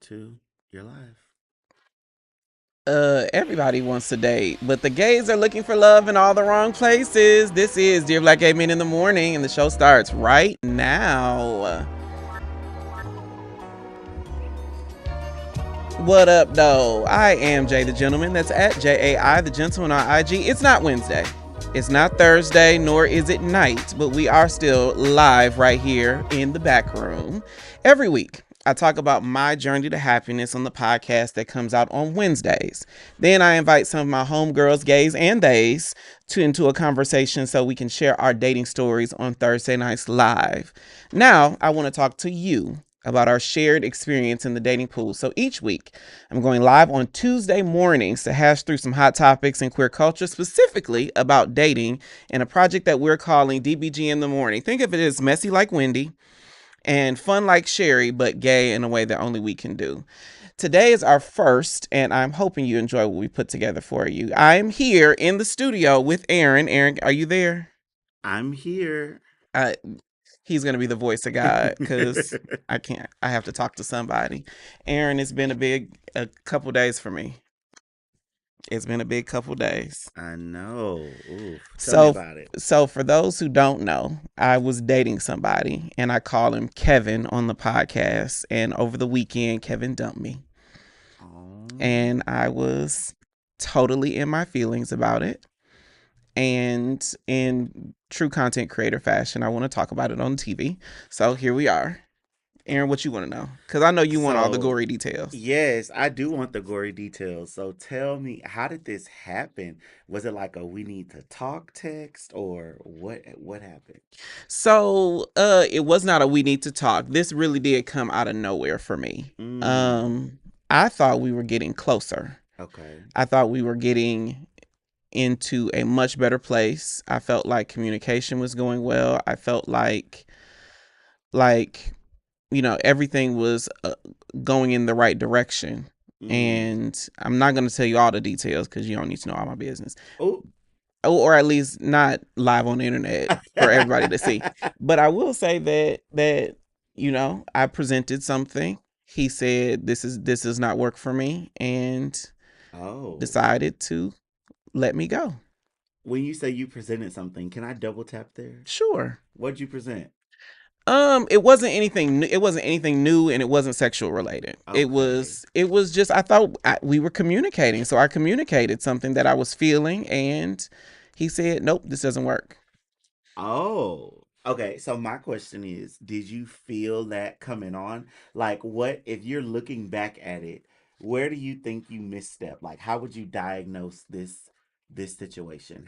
2, you're live. Everybody wants to date, but the gays are looking for love in all the wrong places. This is Dear Black Gay Men in the Morning, and the show starts right now. What up, though? I am Jay the Gentleman. That's at JAI the Gentleman on IG. It's not Wednesday. It's not Thursday, nor is it night, but we are still live right here in the back room. Every week, I talk about my journey to happiness on the podcast that comes out on Wednesdays. Then I invite some of my homegirls, gays and theys, into a conversation so we can share our dating stories on Thursday nights live. Now, I want to talk to you about our shared experience in the dating pool. So each week, I'm going live on Tuesday mornings to hash through some hot topics in queer culture, specifically about dating, in a project that we're calling DBG in the Morning. Think of it as messy like Wendy and fun like Sherry, but gay in a way that only we can do. Today is our first, and I'm hoping you enjoy what we put together for you. I'm here in the studio with Aaron. Aaron, are you there? I'm here. Uh, he's going to be the voice of God because I can't. I have to talk to somebody. Aaron, it's been a couple days for me. It's been a big couple days. I know. Ooh, tell me So, about it. so for those who don't know, I was dating somebody, and I call him Kevin on the podcast. And over the weekend, Kevin dumped me, Oh, and I was totally in my feelings about it. And in true content creator fashion, I want to talk about it on TV. So here we are. Aaron, what you want to know? Because I know you want all the so gory details. yes, I do want the gory details. So tell me, how did this happen? Was it like a we need to talk text or what happened? It was not a we need to talk. This really did come out of nowhere for me. Mm, Um, I thought we were getting closer. okay. I thought we were getting into a much better place. I felt like communication was going well. I felt like everything was going in the right direction. Mm. And I'm not going to tell you all the details because you don't need to know all my business, Oh. or at least not live on the internet for everybody to see. But I will say that I presented something. He said this does not work for me, and Oh. decided to let me go. When you say you presented something, can I double tap there? Sure. What'd you present? It wasn't anything. It wasn't anything new, and it wasn't sexual related. It Okay. was. It was just. I thought we were communicating, so I communicated something that I was feeling, and he said, "Nope, this doesn't work." Oh, okay. So my question is, did you feel that coming on? Like, what if you're looking back at it, where do you think you misstepped? Like, how would you diagnose this situation?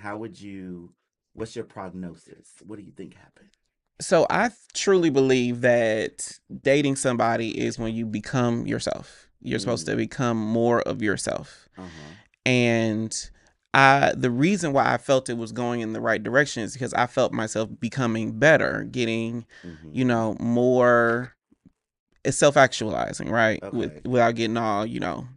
What's your prognosis? What do you think happened? So I truly believe that dating somebody is when you become yourself. You're supposed to Mm. become more of yourself. Uh-huh. And the reason why I felt it was going in the right direction is because I felt myself becoming better, getting, Mm-hmm. more self-actualizing, right? Okay. Without getting all,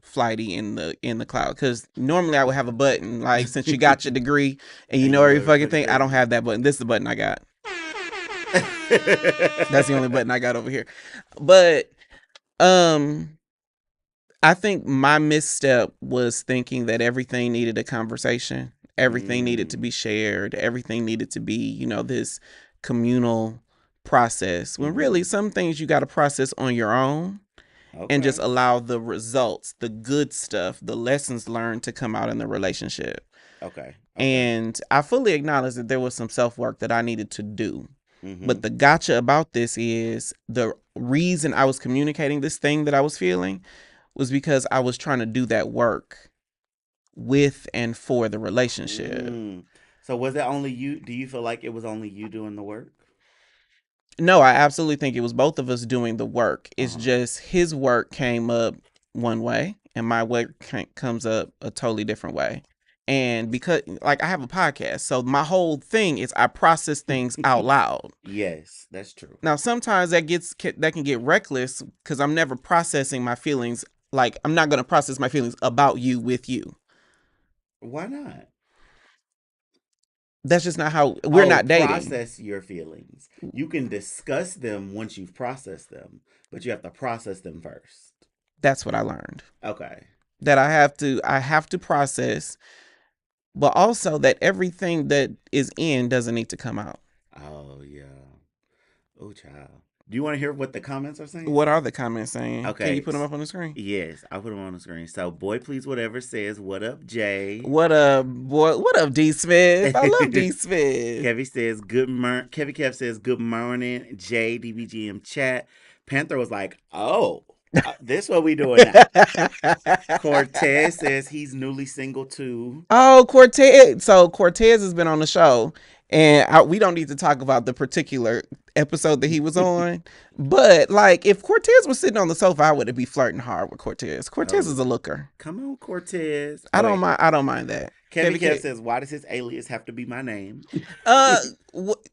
flighty in the cloud. Because normally I would have a button, like, since you got your degree and you And know you know every every fucking fucking thing, I don't thing. have that button. This is the button I got. That's the only button I got over here. But um I think my misstep was thinking that everything needed a conversation. Everything needed to Mm. be shared. Everything needed to be, this communal process. When really Mm-hmm. some things you got to process on your own and just Okay. allow the results, the good stuff, the lessons learned to come out in the relationship. Okay. Okay. And I fully acknowledge that there was some self work that I needed to do. Mm-hmm. But the gotcha about this is the reason I was communicating this thing that I was feeling was because I was trying to do that work with and for the relationship. Mm. So was it only you? Do you feel like it was only you doing the work? No, I absolutely think it was both of us doing the work. It's Uh-huh. just his work came up one way and my work comes up a totally different way. And because, like, I have a podcast, so my whole thing is I process things out loud. Yes, that's true. Now, sometimes that can get reckless because I'm never processing my feelings. Like, I'm not going to process my feelings about you with you. Why not? That's just not how we're Oh, not dating. process your feelings. You can discuss them once you've processed them, but you have to process them first. That's what I learned. Okay. That I have to process, but also that everything that is in doesn't need to come out. Oh yeah. Oh child. Do you want to hear what the comments are saying? What are the comments saying? Can you Okay. put them up on the screen? Yes, I'll put them on the screen. So, boy, please, whatever says, "What up, Jay?" What up, boy? What up, D Smith? I love D Smith. Kevy says, Kevy Kev says, "Good morning, Jay, DBGM chat." Panther was like, "Oh, this what we doing now." Cortez says he's newly single too. Oh, Cortez. So Cortez has been on the show, and we don't need to talk about the particular episode that he was on. But like, if Cortez was sitting on the sofa, I would be flirting hard with Cortez. Cortez Oh, is a looker. come on, Cortez. I don't Okay. mind. I don't mind that. Kevy Kevy Kev K. says, "Why does his alias have to be my name?" Uh,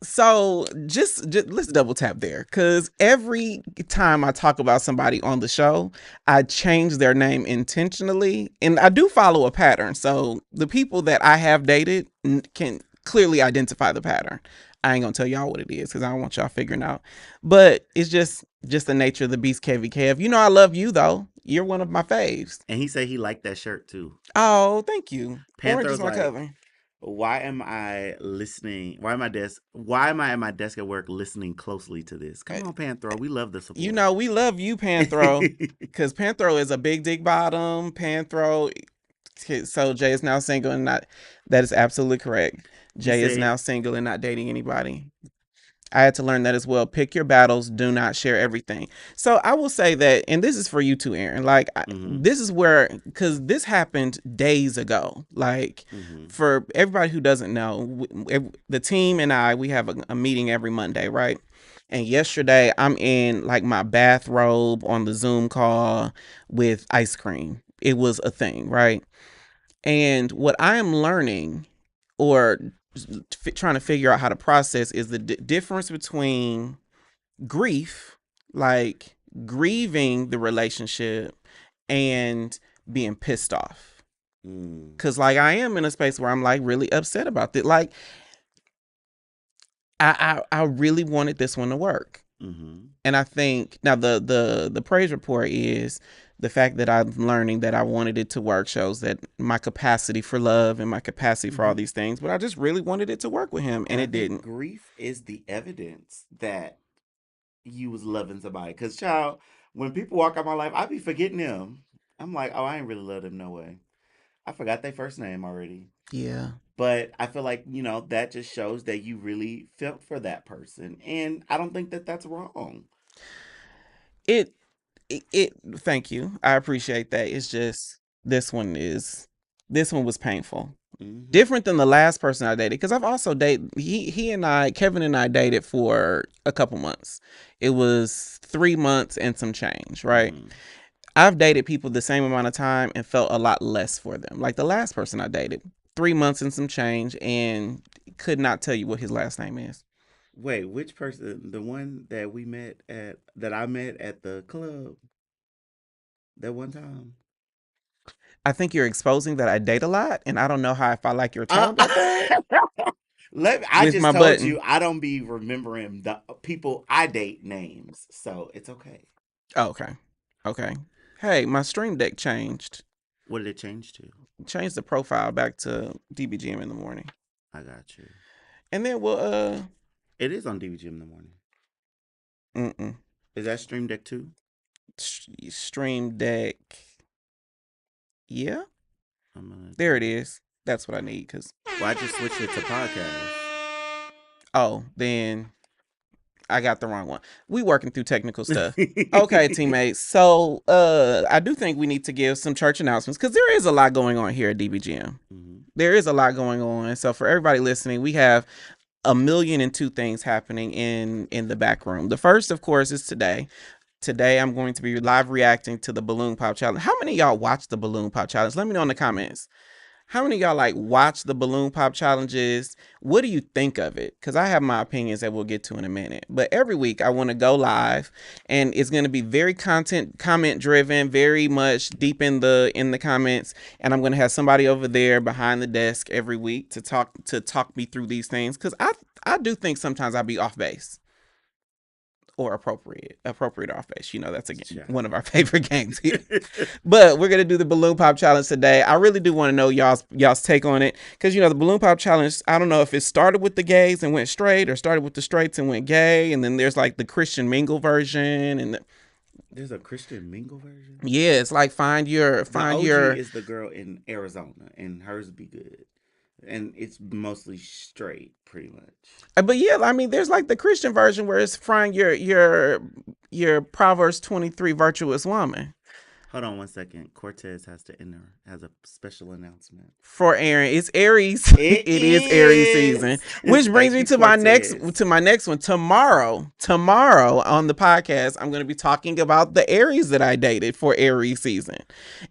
so just let's double tap there, because every time I talk about somebody on the show, I change their name intentionally, and I do follow a pattern. So the people that I have dated can clearly identify the pattern. I ain't gonna tell y'all what it is because I don't want y'all figuring out. But it's just the nature of the beast, Kevy Kev. You know I love you though. You're one of my faves. And he said he liked that shirt too. Oh, thank you. Orange Panther is was my like, color. why am I listening? Why am I at my desk at work listening closely to this? Come on, Panthro. We love the support. You know, we love you, Panthro, because Panthro is a big dick bottom. Panthro, so Jay is now single and not, that is absolutely correct. Jay is now single and not dating anybody. I had to learn that as well. Pick your battles. Do not share everything. So I will say that, and this is for you too, Aaron. Like, this is where, because this happened days ago. Like, for everybody who doesn't know, the team and I, we have a meeting every Monday, right? And yesterday, I'm in like my bathrobe on the Zoom call with ice cream. It was a thing, right? And what I am learning, or trying to figure out how to process, is the difference between grief, like grieving the relationship, and being pissed off. Cause like I am in a space where I'm like really upset about it. Like I really wanted this one to work. And I think now the praise report is the fact that I'm learning that I wanted it to work shows that my capacity for love and my capacity for all these things, but I just really wanted it to work with him, and it didn't. Grief is the evidence that you was loving somebody. Cause child, when people walk out my life, I be forgetting them. I'm like, oh, I ain't really love them no way. I forgot their first name already. Yeah. But I feel like, that just shows that you really felt for that person. And I don't think that that's wrong. It thank you. I appreciate that. It's just this one was painful. Different than the last person I dated, because I've also dated Kevin and I dated for a couple months. It was 3 months and some change, right? I've dated people the same amount of time and felt a lot less for them. Like the last person I dated, 3 months and some change, and could not tell you what his last name is. Wait, which person? The one that I met at the club that one time? I think you're exposing that I date a lot, and I don't know how, if I like your tone about that. I With just my told button. you I don't be remembering the people I date names, so it's okay. Oh, okay. Hey, my stream deck changed. What did it change to? Changed the profile back to DBGM in the morning. I got you. And then it is on DBGM in the morning. Is that Stream Deck 2? Stream Deck. Yeah. There it is. That's what I need. I just switched it to podcast. Oh, then I got the wrong one. We working through technical stuff. Okay, teammates. So I do think we need to give some church announcements, because there is a lot going on here at DBGM. There is a lot going on. So for everybody listening, we have 1,000,002 things happening in the back room. The first, of course, is today. Today, I'm going to be live reacting to the Balloon Pop Challenge. How many of y'all watch the Balloon Pop Challenge? Let me know in the comments. How many of y'all like watch the Balloon Pop Challenges? What do you think of it? Because I have my opinions that we'll get to in a minute. But every week I want to go live, and it's going to be very comment driven, very much deep in the comments. And I'm going to have somebody over there behind the desk every week to talk me through these things, because I do think sometimes I'll be off base. or appropriate off base. You know, that's again Child. one of our favorite games here. But we're gonna do the balloon pop challenge today. I really do want to know y'all's take on it, because you know the balloon pop challenge, I don't know if it started with the gays and went straight, or started with the straights and went gay, and then there's like the Christian mingle version, and There's a Christian mingle version. yeah, it's like find your The find OG your is the girl in Arizona, and hers be good, and it's mostly straight, pretty much. but yeah, I mean there's like the Christian version where it's find your Proverbs 23 virtuous woman. Hold on one second. Cortez has to enter. Has a special announcement. For Aaron, it's Aries. It It is Aries season, is. which brings Thank me you, to Cortez. my next one. Tomorrow on the podcast, I'm going to be talking about the Aries that I dated for Aries season.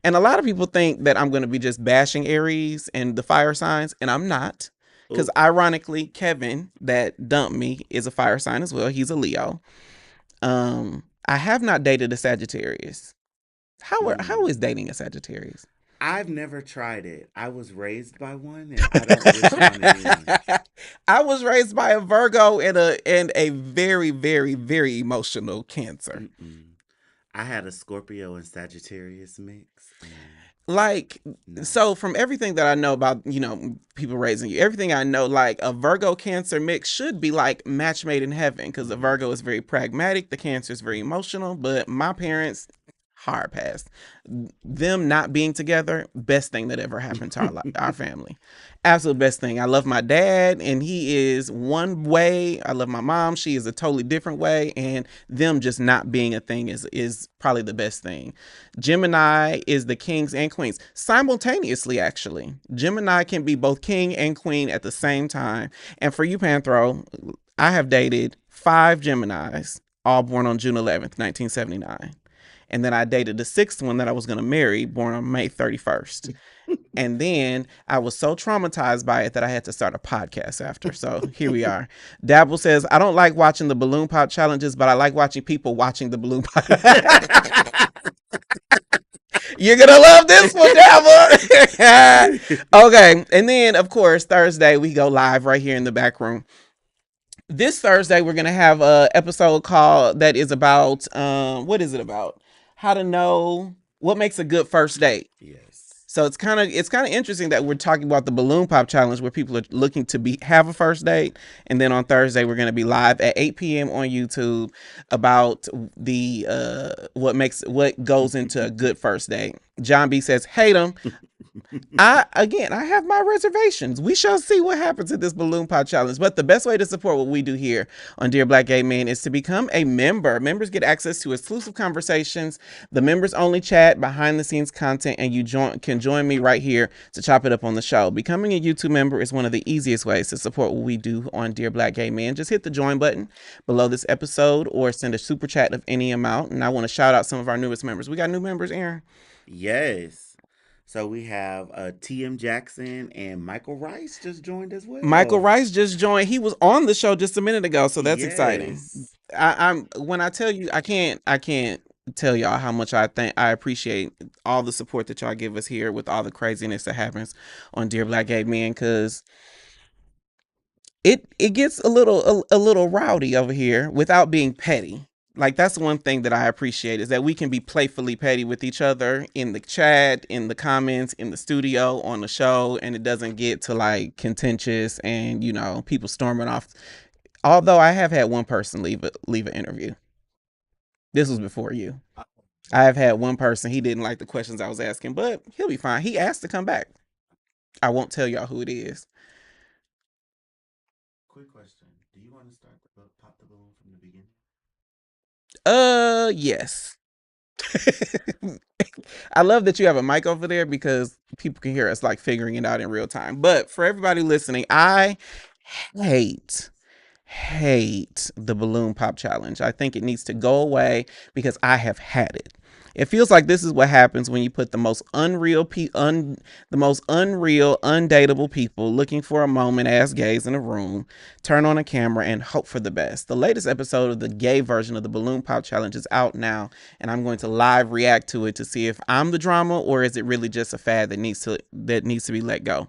And a lot of people think that I'm going to be just bashing Aries and the fire signs, and I'm not. Because Oh, ironically, Kevin that dumped me is a fire sign as well. He's a Leo. I have not dated a Sagittarius. How is dating a Sagittarius? I've never tried it. I was raised by one, and I don't wish on anyone. I was raised by a Virgo and a very, very, very emotional Cancer. Mm-mm. I had a Scorpio and Sagittarius mix. And Like, no. so from everything that I know about, you know, people raising you, everything I know, like a Virgo Cancer mix should be like match made in heaven, because the Virgo is very pragmatic, the Cancer is very emotional. But my parents, hard pass. Them not being together, best thing that ever happened to our family. Absolute best thing. I love my dad, and he is one way. I love my mom. She is a totally different way, and them just not being a thing is probably the best thing. Gemini is the kings and queens simultaneously. Actually, Gemini can be both king and queen at the same time. And for you, Panthro, I have dated 5 Geminis, all born on June 11th, 1979. And then I dated the 6th one that I was going to marry, born on May 31st. And then I was so traumatized by it that I had to start a podcast after. So here we are. Dabble says, I don't like watching the balloon pop challenges, but I like watching people watching the balloon pop. You're going to love this one, Dabble. Okay. And then, of course, Thursday, we go live right here in the back room. This Thursday, we're going to have a episode called that is about, what is it about? How to know what makes a good first date. Yes. So it's kind of interesting that we're talking about the balloon pop challenge, where people are looking to have a first date, and then on Thursday we're going to be live at 8 p.m. on YouTube about the what goes into a good first date. John B says, hate them. I have my reservations. We shall see what happens at this balloon pop challenge. But the best way to support what we do here on Dear Black Gay Men is to become a member. Members get access to exclusive conversations, the members only chat, behind the scenes content, and you can join me right here to chop it up on the show. Becoming a YouTube member is one of the easiest ways to support what we do on Dear Black Gay Men. Just hit the join button below this episode or send a super chat of any amount. And I want to shout out some of our newest members. We got new members, Aaron. Yes. So we have T.M. Jackson and Michael Rice just joined as well. Michael Rice just joined. He was on the show just a minute ago, so that's exciting. Yes. I'm when I tell you, I can't tell y'all how much I appreciate all the support that y'all give us here with all the craziness that happens on Dear Black Gay Men, because it gets a little rowdy over here without being petty. Like, that's one thing that I appreciate, is that we can be playfully petty with each other in the chat, in the comments, in the studio, on the show, and it doesn't get to like contentious and, you know, people storming off. Although I have had one person leave an interview. This was before you. I have had one person, he didn't like the questions I was asking, but he'll be fine. He asked to come back. I won't tell y'all who it is. Quick question. Do you want to start the pop the balloon from the beginning? Yes. I love that you have a mic over there, because people can hear us like figuring it out in real time. But for everybody listening, I hate the balloon pop challenge. I think it needs to go away, because I have had it. It feels like this is what happens when you put the most unreal, undateable people looking for a moment as gays in a room, turn on a camera, and hope for the best. The latest episode of the gay version of the Balloon Pop Challenge is out now, and I'm going to live react to it to see if I'm the drama, or is it really just a fad that needs to be let go.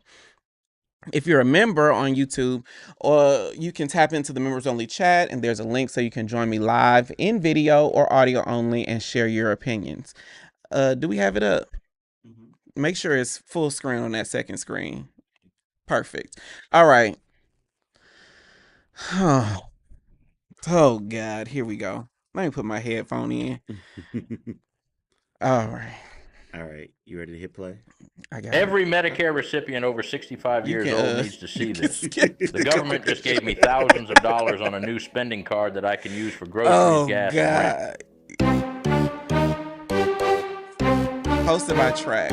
If you're a member on YouTube, or you can tap into the members only chat, and there's a link so you can join me live in video or audio only and share your opinions. Do we have it up? Make sure it's full screen on that second screen. Perfect. All right. Oh God, here we go. Let me put my headphone in. All right. All right, you ready to hit play? I got Every Medicare recipient over 65 years old needs to see this. The government just gave me thousands of dollars on a new spending card that I can use for groceries, gas, and rent. Hosted by Trax.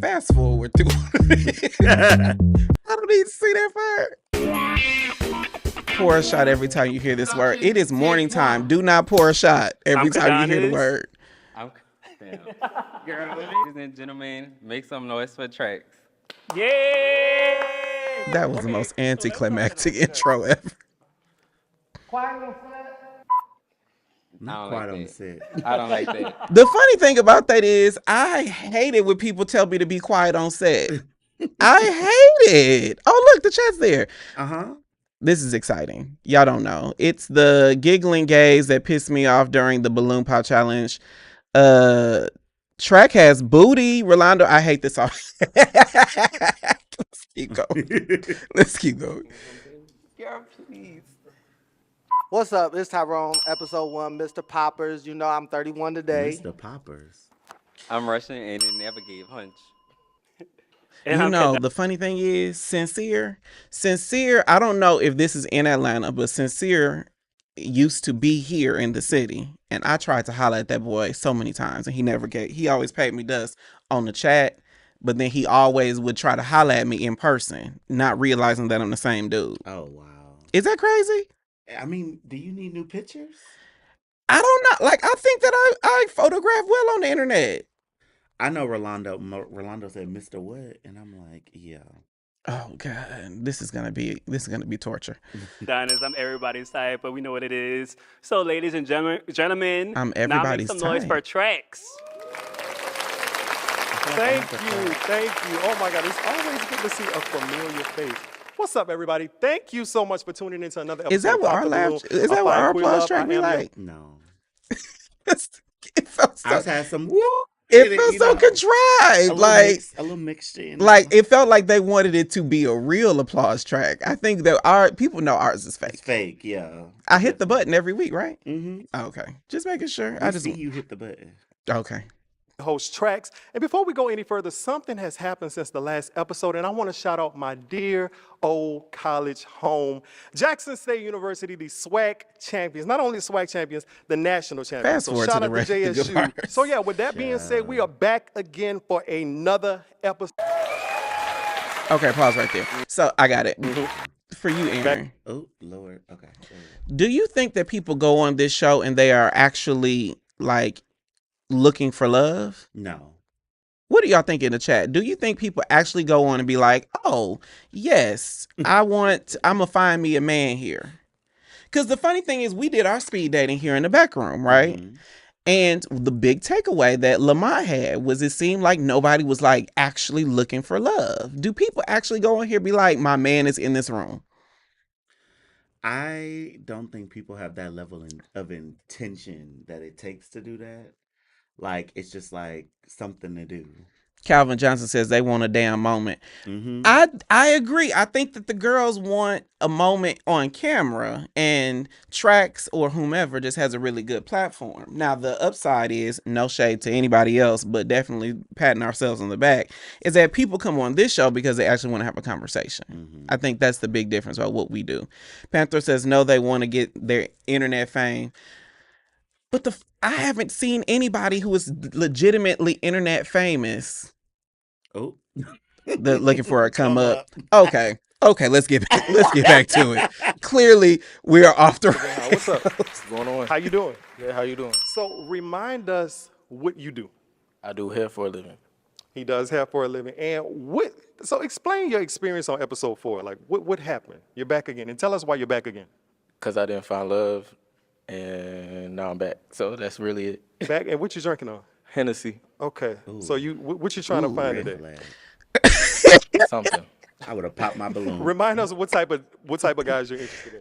Fast forward through. I don't need to see that part. Pour a shot every time you hear this word. It is morning time. Do not pour a shot every time you hear the word. Ladies and gentlemen, make some noise for Trax. Yay! That was the most anticlimactic intro ever. Not quite on the set. I don't like that. The funny thing about that is I hate it when people tell me to be quiet on set. I hate it. Oh, look, the chat's there. This is exciting. Y'all don't know. It's the giggling gays that pissed me off during the balloon pop challenge. Track has booty. Rolando, I hate this song. Let's keep going. Let's keep going. Girl, please. What's up? It's Tyrone, episode 1, Mr. Poppers. You know I'm 31 today. Mr. Poppers. I'm Russian and it never gave hunch. You know, the funny thing is, Sincere, I don't know if this is in Atlanta, but Sincere used to be here in the city. And I tried to holler at that boy so many times, and he always paid me dust on the chat, but then he always would try to holler at me in person, not realizing that I'm the same dude. Oh, wow. Is that crazy? I mean, do you need new pictures? I don't know. Like, I think that I photograph well on the internet. I know Rolando said Mr. What, and I'm like, yeah. Oh God, this is gonna be torture. Diners, I'm everybody's type, but we know what it is. So, ladies and gentlemen, I'm everybody's now make some noise type. for Trax. Thank you. Oh my God, it's always good to see a familiar face. What's up, everybody? Thank you so much for tuning into another episode. Is that what our laugh? Is that what our applause track be like? No. It felt so. I just had some woo. It felt so contrived, like a little mixture. Like it felt like they wanted it to be a real applause track. I think that our people know ours is fake. It's fake, yeah. I hit the button every week, right? Mm-hmm. Okay, just making sure. I just see you hit the button. Okay. Host Trax. And before we go any further, something has happened since the last episode, and I want to shout out my dear old college home, Jackson State University, the SWAC champions. Not only SWAC champions, the national champions. Fast forward shout to out the rest of the good JSU. parts. So yeah, with that being said, we are back again for another episode. Okay, pause right there. So I got it. For you, Aaron. Oh, Lord. Okay. Do you think that people go on this show and they are actually like looking for love? No. What do y'all think in the chat? Do you think people actually go on and be like, oh, yes, I'm gonna find me a man here? Because the funny thing is we did our speed dating here in the back room, right? Mm-hmm. And the big takeaway that Lamont had was it seemed like nobody was like actually looking for love. Do people actually go on here and be like, my man is in this room? I don't think people have that level of intention that it takes to do that. Like, it's just like something to do. Calvin Johnson says they want a damn moment. Mm-hmm. I agree. I think that the girls want a moment on camera, and Trax or whomever just has a really good platform. Now, the upside is, no shade to anybody else, but definitely patting ourselves on the back, is that people come on this show because they actually want to have a conversation. Mm-hmm. I think that's the big difference about what we do. Panther says, no, they want to get their internet fame. But I haven't seen anybody who is legitimately internet famous. Oh, They're looking for a come up. Okay, let's get back to it. Clearly, we are off the. What's up? What's going on? How you doing? Yeah, how you doing? So remind us what you do. I do hair for a living. He does hair for a living. And so explain your experience on episode 4. Like what happened? You're back again. And tell us why you're back again. Because I didn't find love and now I'm back. So that's really it. Back, and what you drinking on? Hennessy, Okay. So Ooh. what you trying to Ooh, find red today? flag. something. I would have popped my balloon. Remind us what type of guys you're interested in.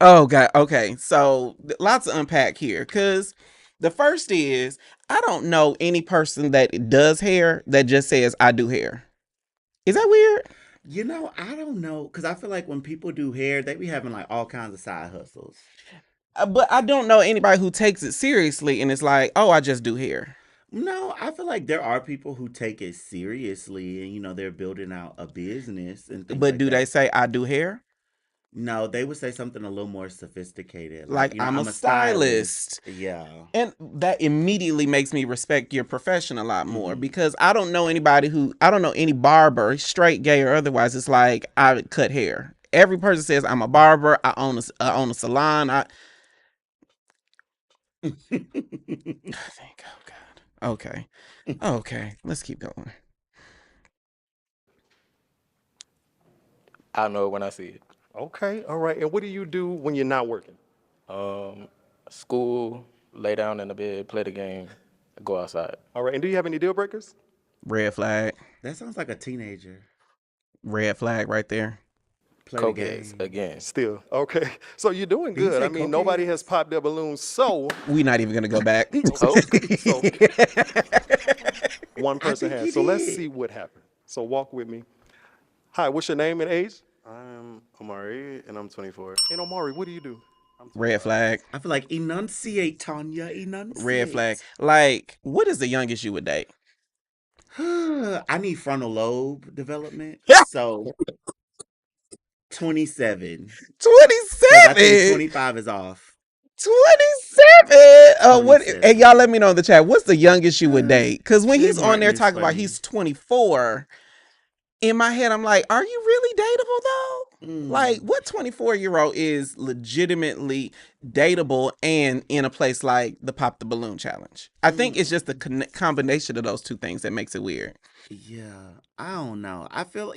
Oh God. Okay. So lots to unpack here, because the first is I don't know any person that does hair that just says I do hair. Is that weird? You know, I don't know, because I feel like when people do hair, they be having like all kinds of side hustles. But I don't know anybody who takes it seriously and it's like, oh, I just do hair. No, I feel like there are people who take it seriously and, they're building out a business and things But like do they that. say I do hair? No, they would say something a little more sophisticated. Like, I'm a stylist. Yeah. And that immediately makes me respect your profession a lot more, Mhm. because I don't know any barber, straight, gay, or otherwise. It's like, I cut hair. Every person says I'm a barber. I own a salon. I think, oh God. Okay. Let's keep going. I know it when I see it. Okay. All right. And what do you do when you're not working? School, lay down in the bed, play the game, go outside. All right. And do you have any deal breakers? Red flag. That sounds like a teenager. Red flag right there. Play the Cokeheads game. again. Still. Okay. So you're doing Did you good. say I mean, nobody cokeheads? has popped their balloons. So We not even gonna go back. So one person think has. he So let's did. see what happened. So walk with me. Hi, what's your name and age? I'm Omari, and I'm 24. And Omari, what do you do? Red flag. I feel like enunciate, Tanya. Enunciate. Red flag. Like, what is the youngest you would date? I need frontal lobe development. So 27. 'Cause I think 27. 25 is off. 27. What? 27. And y'all let me know in the chat. What's the youngest you would date? Because when Jay he's on Martin there is talking about funny. he's 24, in my head I'm like, are you really dateable though? Like, what 24-year-old is legitimately dateable and in a place like the Pop the Balloon Challenge? I think it's just the combination of those two things that makes it weird. Yeah, I don't know. I feel,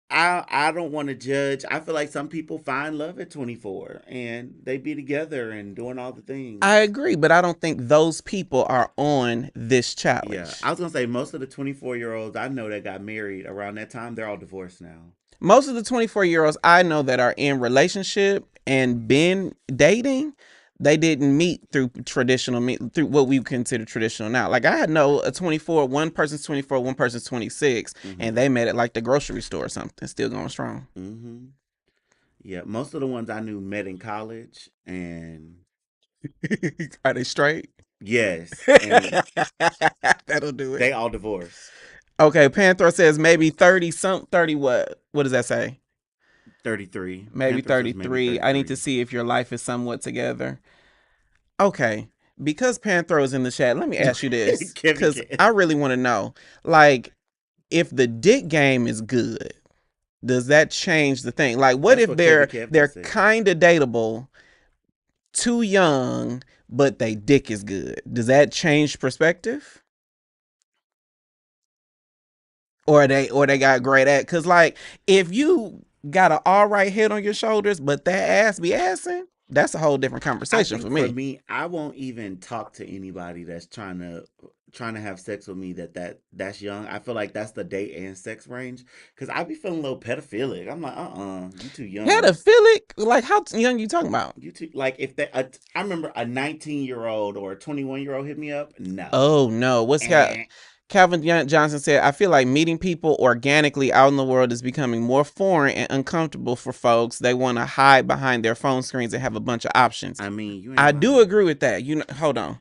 I don't want to judge. I feel like some people find love at 24 and they be together and doing all the things. I agree, but I don't think those people are on this challenge. Yeah, I was gonna say most of the 24-year-olds I know that got married around that time, they're all divorced now. Most of the 24-year-olds I know that are in relationship and been dating, they didn't meet through through what we consider traditional now. Like, I know one person's 24, one person's 26, and they met at like the grocery store or something, still going strong. Mm-hmm. Yeah, most of the ones I knew met in college, and Are they straight? yes, and That'll do it. they all divorced. Okay, Panther says maybe 30 what? What does that say? 33. Maybe Panther says 33. I need to see if your life is somewhat together. Okay, because Panther is in the chat, let me ask you this, because I really want to know, like, if the dick game is good, does that change the thing? Like, what That's if what they're Kevin said. kind of dateable, too young, but they dick is good? Does that change perspective? Or they got great at? Because, like, if you got an all right head on your shoulders, but that ass be assing, that's a whole different conversation for me. For me, I won't even talk to anybody that's trying to have sex with me that's young. I feel like that's the date and sex range, because I be feeling a little pedophilic. I'm like, you too young. Pedophilic? Like, how young you talking about? You too, like, if that I remember a 19-year-old or a 21-year-old hit me up. No. Oh no, what's Calvin Johnson said, I feel like meeting people organically out in the world is becoming more foreign and uncomfortable for folks. They want to hide behind their phone screens and have a bunch of options. I mean, I do agree with that. Hold on.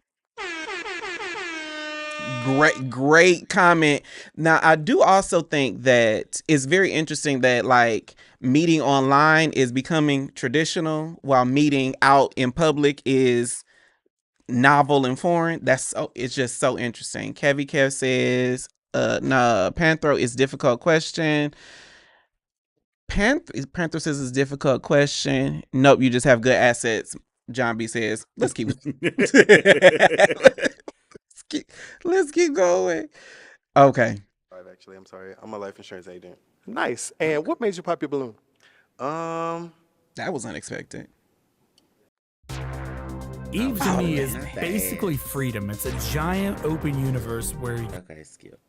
Great comment. Now, I do also think that it's very interesting that, like, meeting online is becoming traditional while meeting out in public is novel and foreign. It's just so interesting. Kev says, nah, Panthro is difficult question. Panther says it's difficult question. Nope, you just have good assets. John B says, let's keep let's keep going. Okay. Actually, I'm sorry. I'm a life insurance agent. Nice. And what made you pop your balloon? That was unexpected. Eve to me is not the basically ass. freedom. It's a giant open universe where Okay, skip.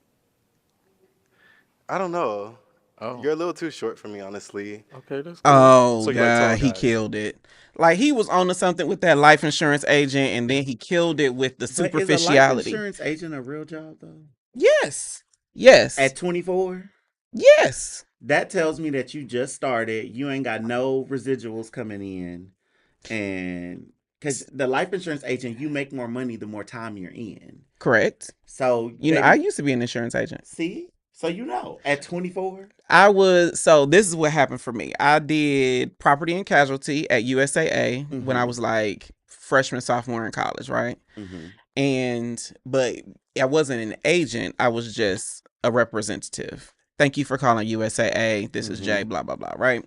I don't know. Oh, You're a little too short for me, honestly. okay, that's cool. Oh, So you like tall God, he guys. killed it. Like, he was onto something with that life insurance agent, and then he killed it with the But is a life superficiality. insurance agent a real job though? Yes. Yes. At 24? Yes. That tells me that you just started. You ain't got no residuals coming in. And because the life insurance agent, you make more money the more time you're in. Correct. So, You know, I used to be an insurance agent. see? So, at 24? So this is what happened for me. I did property and casualty at USAA when I was like freshman, sophomore in college, right? But I wasn't an agent. I was just a representative. Thank you for calling USAA. This is Jay, blah, blah, blah, right?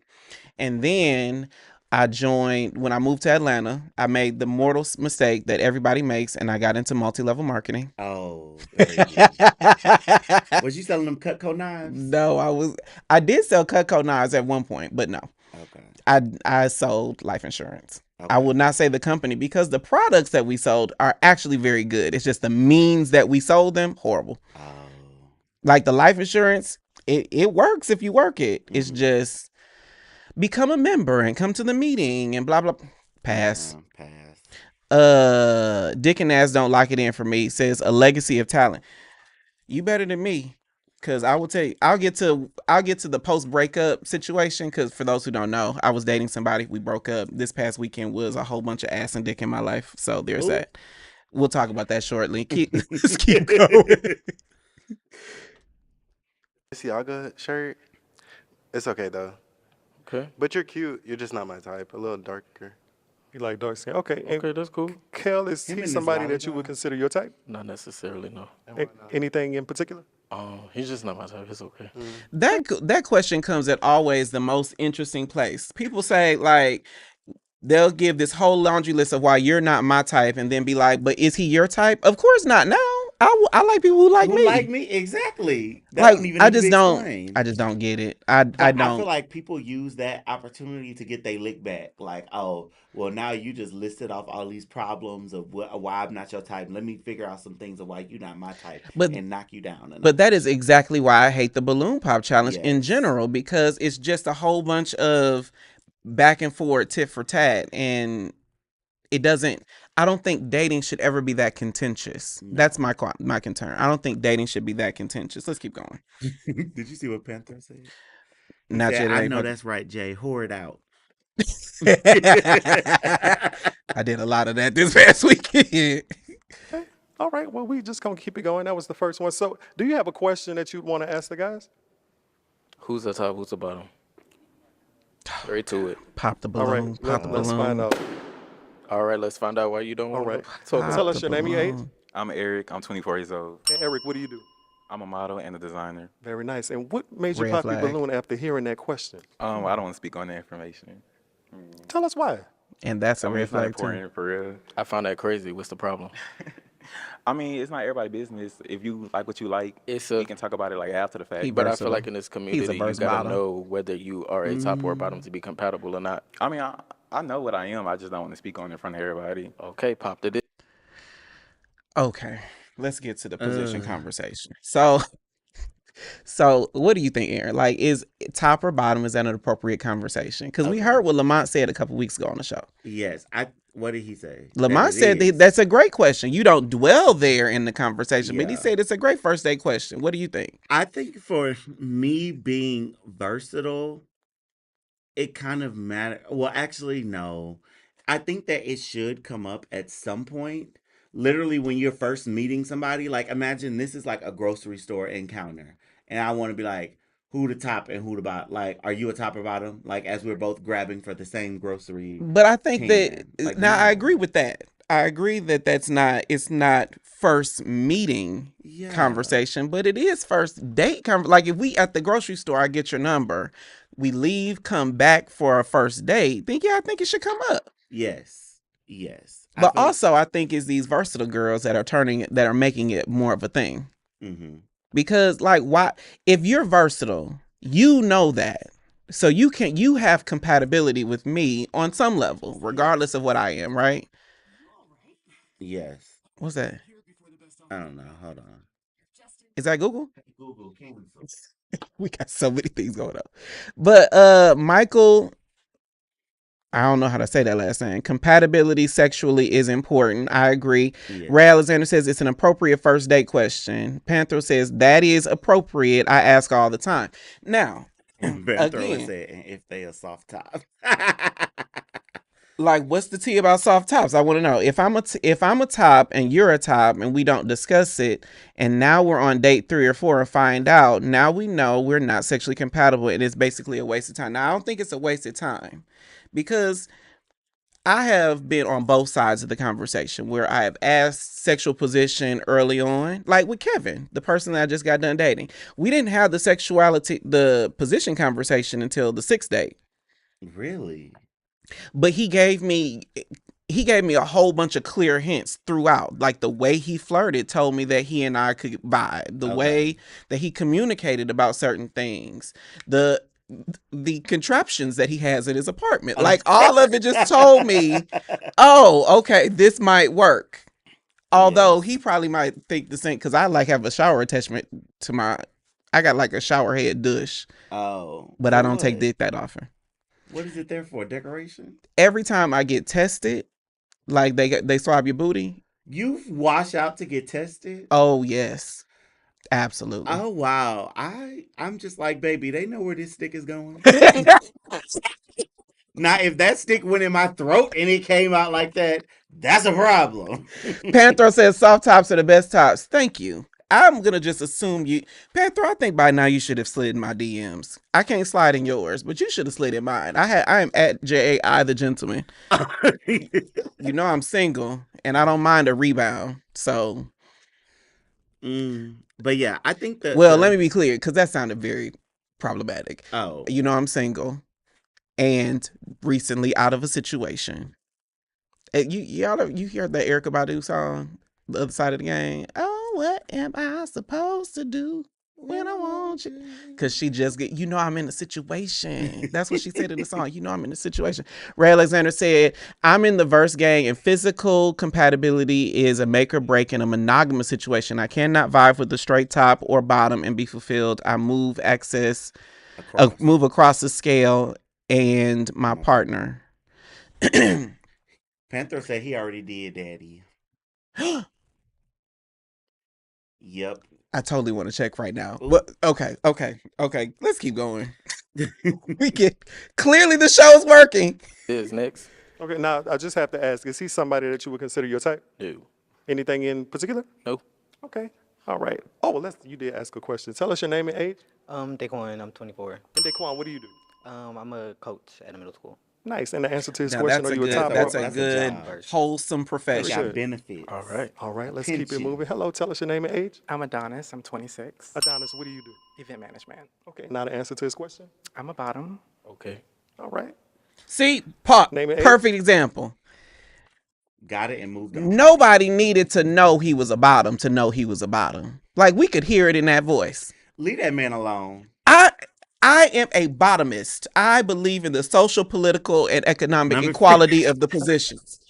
And then I joined, when I moved to Atlanta, I made the mortal mistake that everybody makes, and I got into multi-level marketing. Oh. Was you selling them Cutco knives? No, I did sell Cutco knives at one point, but no. Okay. I sold life insurance. Okay. I will not say the company because the products that we sold are actually very good. It's just the means that we sold them, horrible. Oh. Like the life insurance, it works if you work it. It's just become a member and come to the meeting and blah, blah. Pass. Pass. Dick and Ass don't lock it in for me. Says a legacy of talent. You better than me. Cause I will tell you, I'll get to the post breakup situation. Cause for those who don't know, I was dating somebody. We broke up. This past weekend was a whole bunch of ass and dick in my life. So there's that. We'll talk about that shortly. Let's keep going. Balenciaga shirt. It's okay though. Okay. But you're cute. You're just not my type. A little darker. You like dark skin? Okay. Okay, that's cool. Kel, is he somebody that you would consider your type? Not necessarily, no. Anything in particular? He's just not my type. It's okay. That question comes at always the most interesting place. People say like they'll give this whole laundry list of why you're not my type, and then be like, "But is he your type?" Of course not. No, I like people who like me. Like me, exactly. That Like don't even I need to just be don't. explained. I just don't get it. I don't. I feel like people use that opportunity to get their lick back. Like, oh, well, now you just listed off all these problems of why I'm not your type. Let me figure out some things of why you're not my type and knock you down. But that is exactly why I hate the balloon pop challenge in general, because it's just a whole bunch of back and forth, tit for tat, and it doesn't. I don't think dating should ever be that contentious. No. That's my concern. I don't think dating should be that contentious. Let's keep going. Did you see what Panther said? Not said, yet. I know that's right, Jay. Whore it out. I did a lot of that this past weekend. All right. Well, we just gonna keep it going. That was the first one. So, do you have a question that you'd want to ask the guys? Who's the top? Who's the bottom? Straight to it. Pop the balloon. All right. Pop the balloon. Let's find out. All right, let's find out why you don't want All right. to talk. Tell us your name and your age. I'm Eric. I'm 24 years old. And Eric, what do you do? I'm a model and a designer. Very nice. And what made you Red pop flag. your balloon after hearing that question? I don't want to speak on that information. Tell us why. And that's a red it's not flag too. important for real. I found that crazy. What's the problem? I mean, it's not everybody's business. If you like what you like, we can talk about it like after the fact. But I feel like in this community, you gotta bottom. know whether you are a top or a bottom to be compatible or not. I mean, I know what I am. I just don't want to speak on it in front of everybody. Okay, popped it. Okay, let's get to the position conversation. So what do you think, Aaron? Like, is top or bottom, is that an appropriate conversation? Because we heard what Lamont said a couple weeks ago on the show. Yes. What did he say? Lamont said that's a great question. You don't dwell there in the conversation, but he said it's a great first date question. What do you think? I think for me being versatile, it kind of matters. Well, actually, no. I think that it should come up at some point. Literally, when you're first meeting somebody, like imagine this is like a grocery store encounter, and I want to be like, who the top and who the bottom? Like, are you a top or bottom? Like, as we're both grabbing for the same grocery. But I think can. that Like, now no. I agree with that. I agree that it's not first meeting conversation, but it is first date like if we at the grocery store, I get your number, we leave, come back for a first date, then I think it should come up. Yes. But also I think it's these versatile girls that are making it more of a thing. Mm-hmm. Because like, why, if you're versatile, you know that. So you have compatibility with me on some level, regardless of what I am, right? Yes. What's that? I don't know. Hold on. Is that Google? Google cancel. We got so many things going on. But Michael, I don't know how to say that last name. Compatibility sexually is important. I agree. Yeah. Ray Alexander says it's an appropriate first date question. Panther says that is appropriate. I ask all the time. Now, Again, said if they a soft top. Like, what's the tea about soft tops? I want to know. If I'm a top and you're a top and we don't discuss it, and now we're on date 3 or 4 and find out, now we know we're not sexually compatible and it's basically a waste of time. Now, I don't think it's a waste of time because I have been on both sides of the conversation where I have asked sexual position early on, like with Kevin, the person that I just got done dating. We didn't have the position conversation until the 6th date. Really? But he gave me a whole bunch of clear hints throughout. Like the way he flirted told me that he and I could vibe. The way that he communicated about certain things. The contraptions that he has in his apartment. Like all of it just told me, oh, okay, this might work. Although he probably might think the same because I have a shower attachment to I got like a shower head douche. Oh. But I don't take dick that often. What is it there for? Decoration? Every time I get tested, like they swab your booty. You wash out to get tested? Oh yes, absolutely. Oh wow, I'm just like, baby, they know where this stick is going. Now, if that stick went in my throat and it came out like that, that's a problem. Panther says soft tops are the best tops. Thank you. I'm gonna just assume you, Panther. I think by now you should have slid in my DMs. I can't slide in yours, but you should have slid in mine. I am at JAI the gentleman. You know I'm single and I don't mind a rebound. So, but yeah, I think that. Well, let me be clear because that sounded very problematic. Oh, you know I'm single and recently out of a situation. You hear the Erykah Badu song, The Other Side of the Game? Oh, what am I supposed to do when I want you? Because she just I'm in a situation. That's what she said in the song. I'm in a situation. Ray Alexander said, I'm in the verse gang and physical compatibility is a make or break in a monogamous situation. I cannot vibe with the straight top or bottom and be fulfilled. I move across the scale and my partner. Panther said he already did, Daddy. Yep. I totally want to check right now. But okay. Let's keep going. Clearly the show's working. Is next. Okay, now I just have to ask: is he somebody that you would consider your type? No. Anything in particular? No. Okay. All right. Oh, well, you did ask a question. Tell us your name and age. Daquan, I'm 24. And Daquan, what do you do? I'm a coach at a middle school. Nice. And the answer to his question, are you a top? That's a good, wholesome profession. Got benefits. All right. Let's keep it moving. Hello, tell us your name and age. I'm Adonis. I'm 26. Adonis, what do you do? Event management. Okay. Now the answer to his question. I'm a bottom. Okay. All right. See, Pop, Name and age. perfect example. Got it and moved on. Nobody needed to know he was a bottom to know he was a bottom. Like, we could hear it in that voice. Leave that man alone. I am a bottomist. I believe in the social, political, and economic equality of the positions.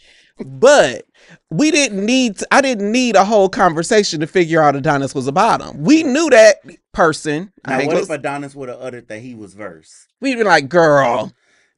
But I didn't need a whole conversation to figure out Adonis was a bottom. We knew that person. Now, what if Adonis would have uttered that he was verse? We'd be like, girl.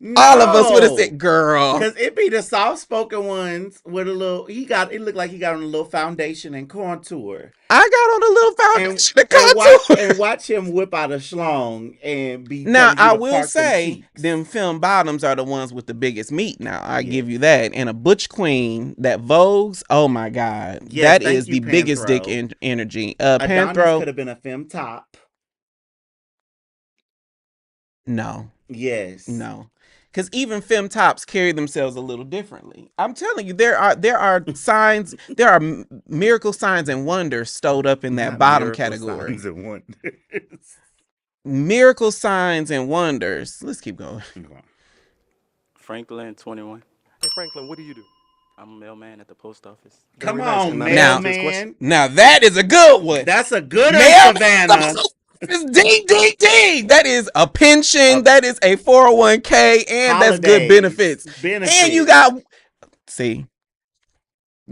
No. All of us would have said, girl. Because it be the soft-spoken ones with a little, it looked like he got on a little foundation and contour. I got on a little foundation and contour. And watch him whip out a schlong and be. Now, I will say, them film bottoms are the ones with the biggest meat now. I give you that. And a butch queen that vogues, oh my God. Yes, that is the biggest dick energy. Adonis could have been a femme top. No. Yes. No. Because even femme tops carry themselves a little differently. I'm telling you, there are signs, there are miracle signs and wonders stowed up in that bottom category. Signs and wonders. Miracle signs and wonders. Let's keep going. Franklin, 21. Hey, Franklin, what do you do? I'm a mailman at the post office. Come on, mailman. Now that is a good one. That's a good one, Savannah. It's ding. That is a pension. That is a 401k, and that's good benefits. And you got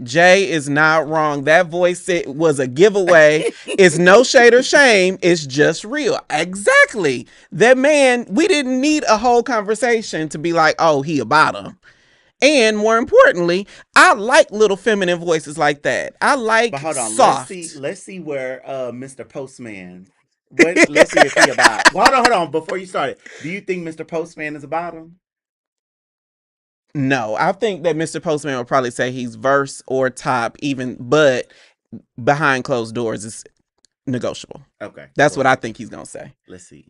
Jay is not wrong. That voice was a giveaway. It's no shade or shame. It's just real. Exactly. That man, we didn't need a whole conversation to be like, oh, he a bottom. And more importantly, I like little feminine voices like that. I like But hold on, soft. let's see where Mr. Postman. Let's see if he about. Well, hold on. Before you start it, do you think Mr. Postman is a bottom? No, I think that Mr. Postman will probably say he's verse or top, but behind closed doors is negotiable. Okay. That's what I think he's going to say. Let's see.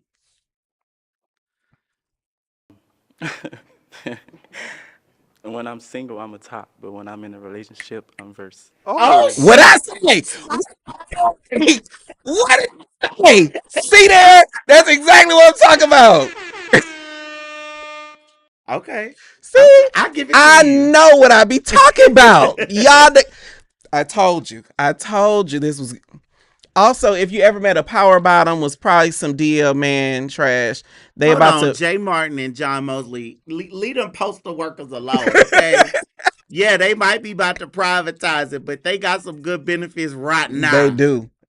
When I'm single, I'm a top, but when I'm in a relationship, I'm verse. Oh, what I say? What did I say? See there? That's exactly what I'm talking about. Okay. See? I'll give it to I you. know what I be talking about. Y'all, I told you this was. Also, if you ever met a power bottom, was probably some DL man trash. They Hold on, Jay Martin and John Mosley, leave them postal workers alone, okay? Yeah, they might be about to privatize it, but they got some good benefits right now.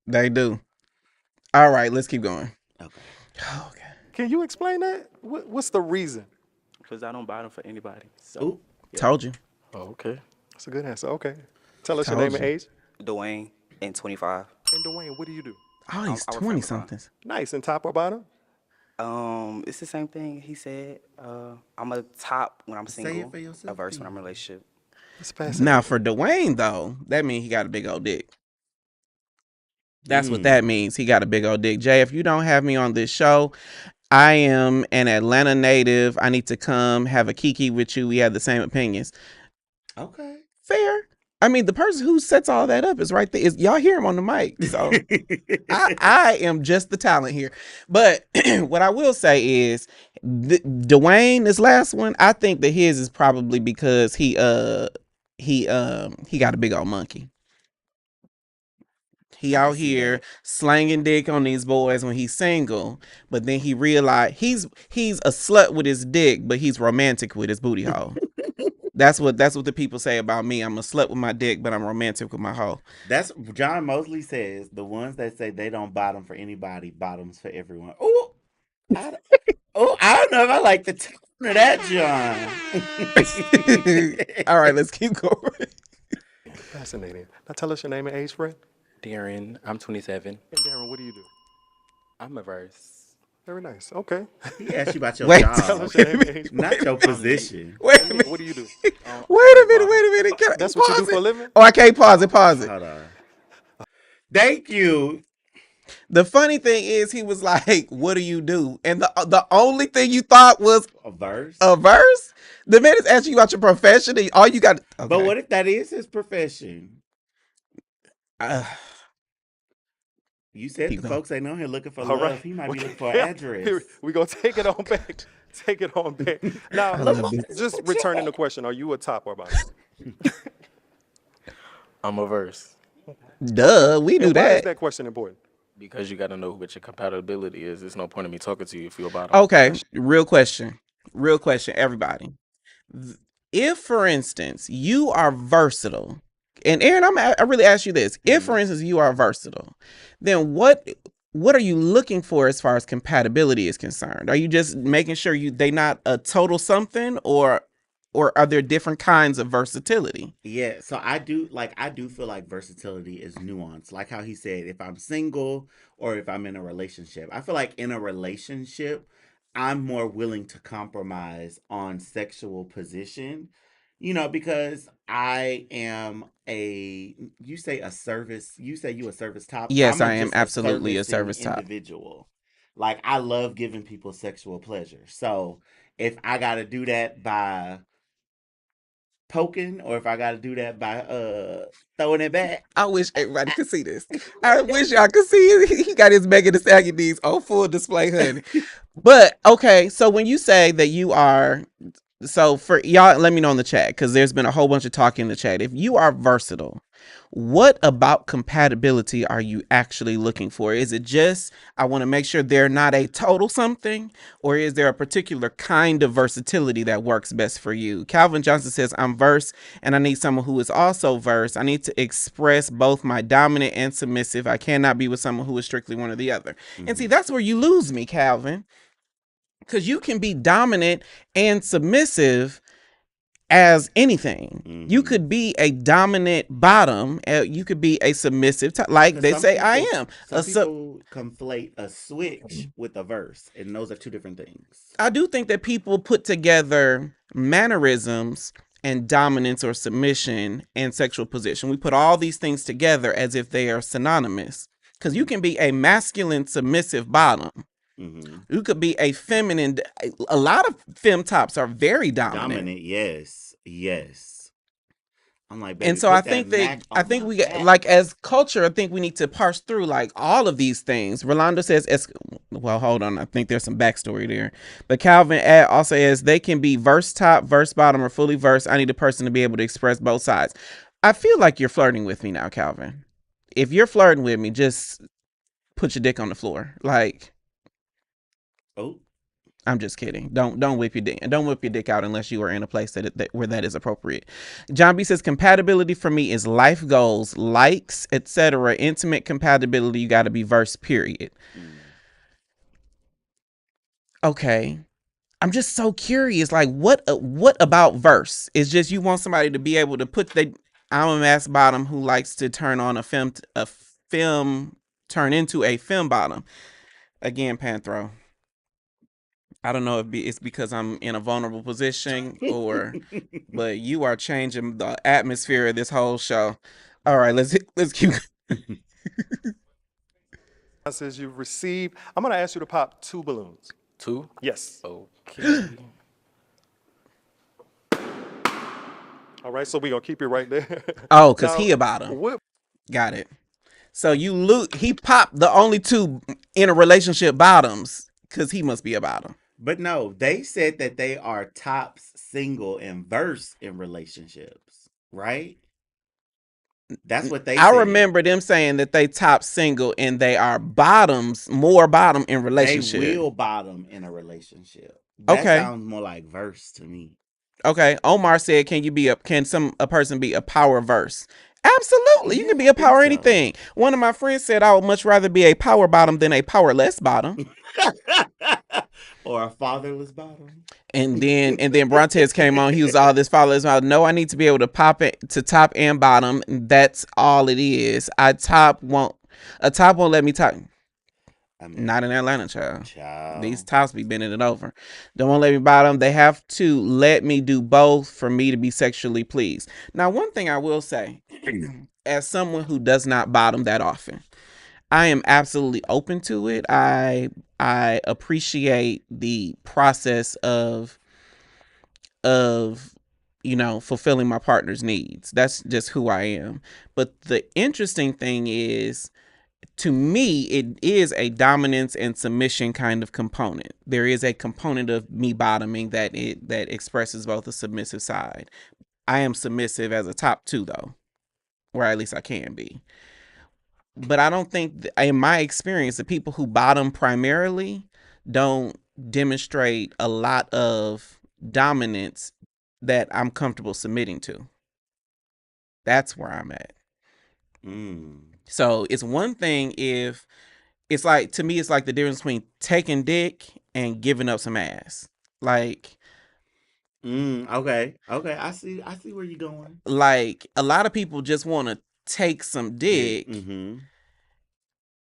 They do. All right, let's keep going. Okay. Can you explain that? What's the reason? Because I don't bottom for anybody. So, Ooh. yeah. Told you. Oh, okay. That's a good answer. Okay. Tell us your name and age. Dwayne, and 25. And Dwayne, what do you do? Oh, he's I work for 20 Amazon. somethings. Nice. And top or bottom? It's the same thing he said. I'm a top when I'm Say it single, for yourself, a verse when then. I'm in a relationship. It's fascinating. Now, for Dwayne, though, that means he got a big old dick. That's what that means. He got a big old dick. Jay, if you don't have me on this show, I am an Atlanta native. I need to come have a kiki with you. We have the same opinions. Okay. Fair. I mean, the person who sets all that up is right there. Y'all hear him on the mic. So I am just the talent here. But what I will say is Dwayne, this last one, I think that his is probably because he got a big old monkey. He out here slanging dick on these boys when he's single, but then he realized he's a slut with his dick, but he's romantic with his booty hole. That's what the people say about me. I'm a slut with my dick, but I'm romantic with my hoe. That's John Mosley says the ones that say they don't bottom for anybody, bottoms for everyone. Oh, I don't know if I like the tone of that, John. All right, let's keep going. Fascinating. Now tell us your name and age, Fred. Darren, I'm 27. And Darren, what do you do? I'm a verse. Very nice. Okay. He asked you about your Wait, job, Tell us your name and age. not your position. Wait a minute. What do you do? Wait a minute. Can I That's what you pause do for a it? living? Oh, I can't pause it. Hold on. Thank you. The funny thing is, he was like, "What do you do?" And the only thing you thought was A verse. a verse. The man is asking you about your profession, and all you got. Okay. But what if that is his profession? You said Keep the going. folks ain't on here looking for All love. right. He might be looking for an address. We're going to take it on back. Take it on back. Now, just returning the question, are you a top or bottom? I'm a verse. Duh, we knew And why is that. that question important? Because you got to know what your compatibility is. There's no point in me talking to you if you're about Okay, real question, everybody. If, for instance, you are versatile, and Aaron, I really ask you this: if, for instance, you are versatile, then what are you looking for as far as compatibility is concerned? Are you just making sure they not a total something, or are there different kinds of versatility? Yeah, so I do feel like versatility is nuanced. Like how he said, if I'm single or if I'm in a relationship. I feel like in a relationship, I'm more willing to compromise on sexual position, because I am you say a service top. Yes, I'm I am just absolutely a servicing service top. individual. Like I love giving people sexual pleasure. So if I got to do that by poking, or if I got to do that by throwing it back. I wish everybody could see this. I wish y'all could see it. He got his Megan Thee Stallion knees on full display, honey. But okay, so when you say that you are So for y'all, let me know in the chat, because there's been a whole bunch of talk in the chat. If you are versatile, what about compatibility are you actually looking for? Is it just, I want to make sure they're not a total something, or is there a particular kind of versatility that works best for you? Calvin Johnson says, I'm verse and I need someone who is also verse. I need to express both my dominant and submissive. I cannot be with someone who is strictly one or the other. And see, that's where you lose me, Calvin. Because you can be dominant and submissive as anything. You could be a dominant bottom. You could be a submissive top, like they say I am. Some people conflate a switch with a verse, and those are two different things. I do think that people put together mannerisms and dominance or submission and sexual position. We put all these things together as if they are synonymous. Because you can be a masculine submissive bottom. You could be a feminine. A lot of femme tops are very dominant. Yes. I'm like, baby, and so I think we get, like, as culture, I think we need to parse through like all of these things. Rolando says, well, hold on, I think there's some backstory there. But Calvin also says they can be verse top, verse bottom, or fully verse. I need a person to be able to express both sides. I feel like you're flirting with me now, Calvin. If you're flirting with me, just put your dick on the floor, like. Oh, I'm just kidding. Don't whip your dick. Don't whip your dick out unless you are in a place where that is appropriate. John B says compatibility for me is life goals, likes, etc. Intimate compatibility. You got to be verse. Period. Okay, I'm just so curious. Like, what about verse? It's just you want somebody to be able to put I'm a mass bottom who likes to turn on a film turn into a film bottom. Again, Panthro. I don't know if it's because I'm in a vulnerable position but you are changing the atmosphere of this whole show. All right, let's keep. Says you've received. I'm going to ask you to pop 2 balloons. 2? Yes. Okay. All right, so we're going to keep it right there. Oh, because he a bottom. Got it. So he popped the only 2 in a relationship bottoms because he must be a bottom. But no, they said that they are tops, single, and verse in relationships, right? That's what they said. I remember them saying that they top single and they are bottoms, more bottom in relationship. They will bottom in a relationship. That sounds more like verse to me. Okay. Omar said, can a person be a power verse? Absolutely. You can be a power anything. One of my friends said I would much rather be a power bottom than a powerless bottom. Or a fatherless bottom. And then Brontez came on. He was all this fatherless bottom. No, I need to be able to pop it to top and bottom. That's all it is. A top won't let me top. Not in Atlanta, child. These tops be bending it over. Don't want to let me bottom. They have to let me do both for me to be sexually pleased. Now, one thing I will say, as someone who does not bottom that often, I am absolutely open to it. I appreciate the process of fulfilling my partner's needs. That's just who I am. But the interesting thing is, to me, it is a dominance and submission kind of component. There is a component of me bottoming that expresses both a submissive side. I am submissive as a top 2 though, or at least I can be. But I don't think, in my experience, the people who bottom primarily don't demonstrate a lot of dominance that I'm comfortable submitting to. That's where I'm at. So it's one thing if it's like, to me, it's like the difference between taking dick and giving up some ass. Like, okay. I see where you're going. Like, a lot of people just want to take some dick,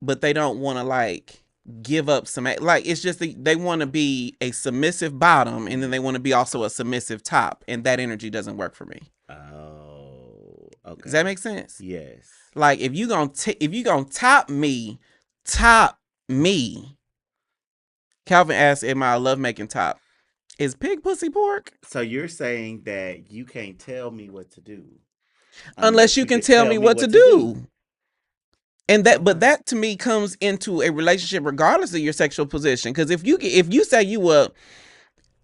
but they don't want to like give up some, like, it's just they want to be a submissive bottom and then they want to be also a submissive top, and that energy doesn't work for me. Oh, okay. Does that make sense? Yes. Like, if you gonna top me. Calvin asked, am I a lovemaking top? Is pig pussy pork? So you're saying that you can't tell me what to do unless you can tell me what to do. And that to me comes into a relationship regardless of your sexual position. Because if you say you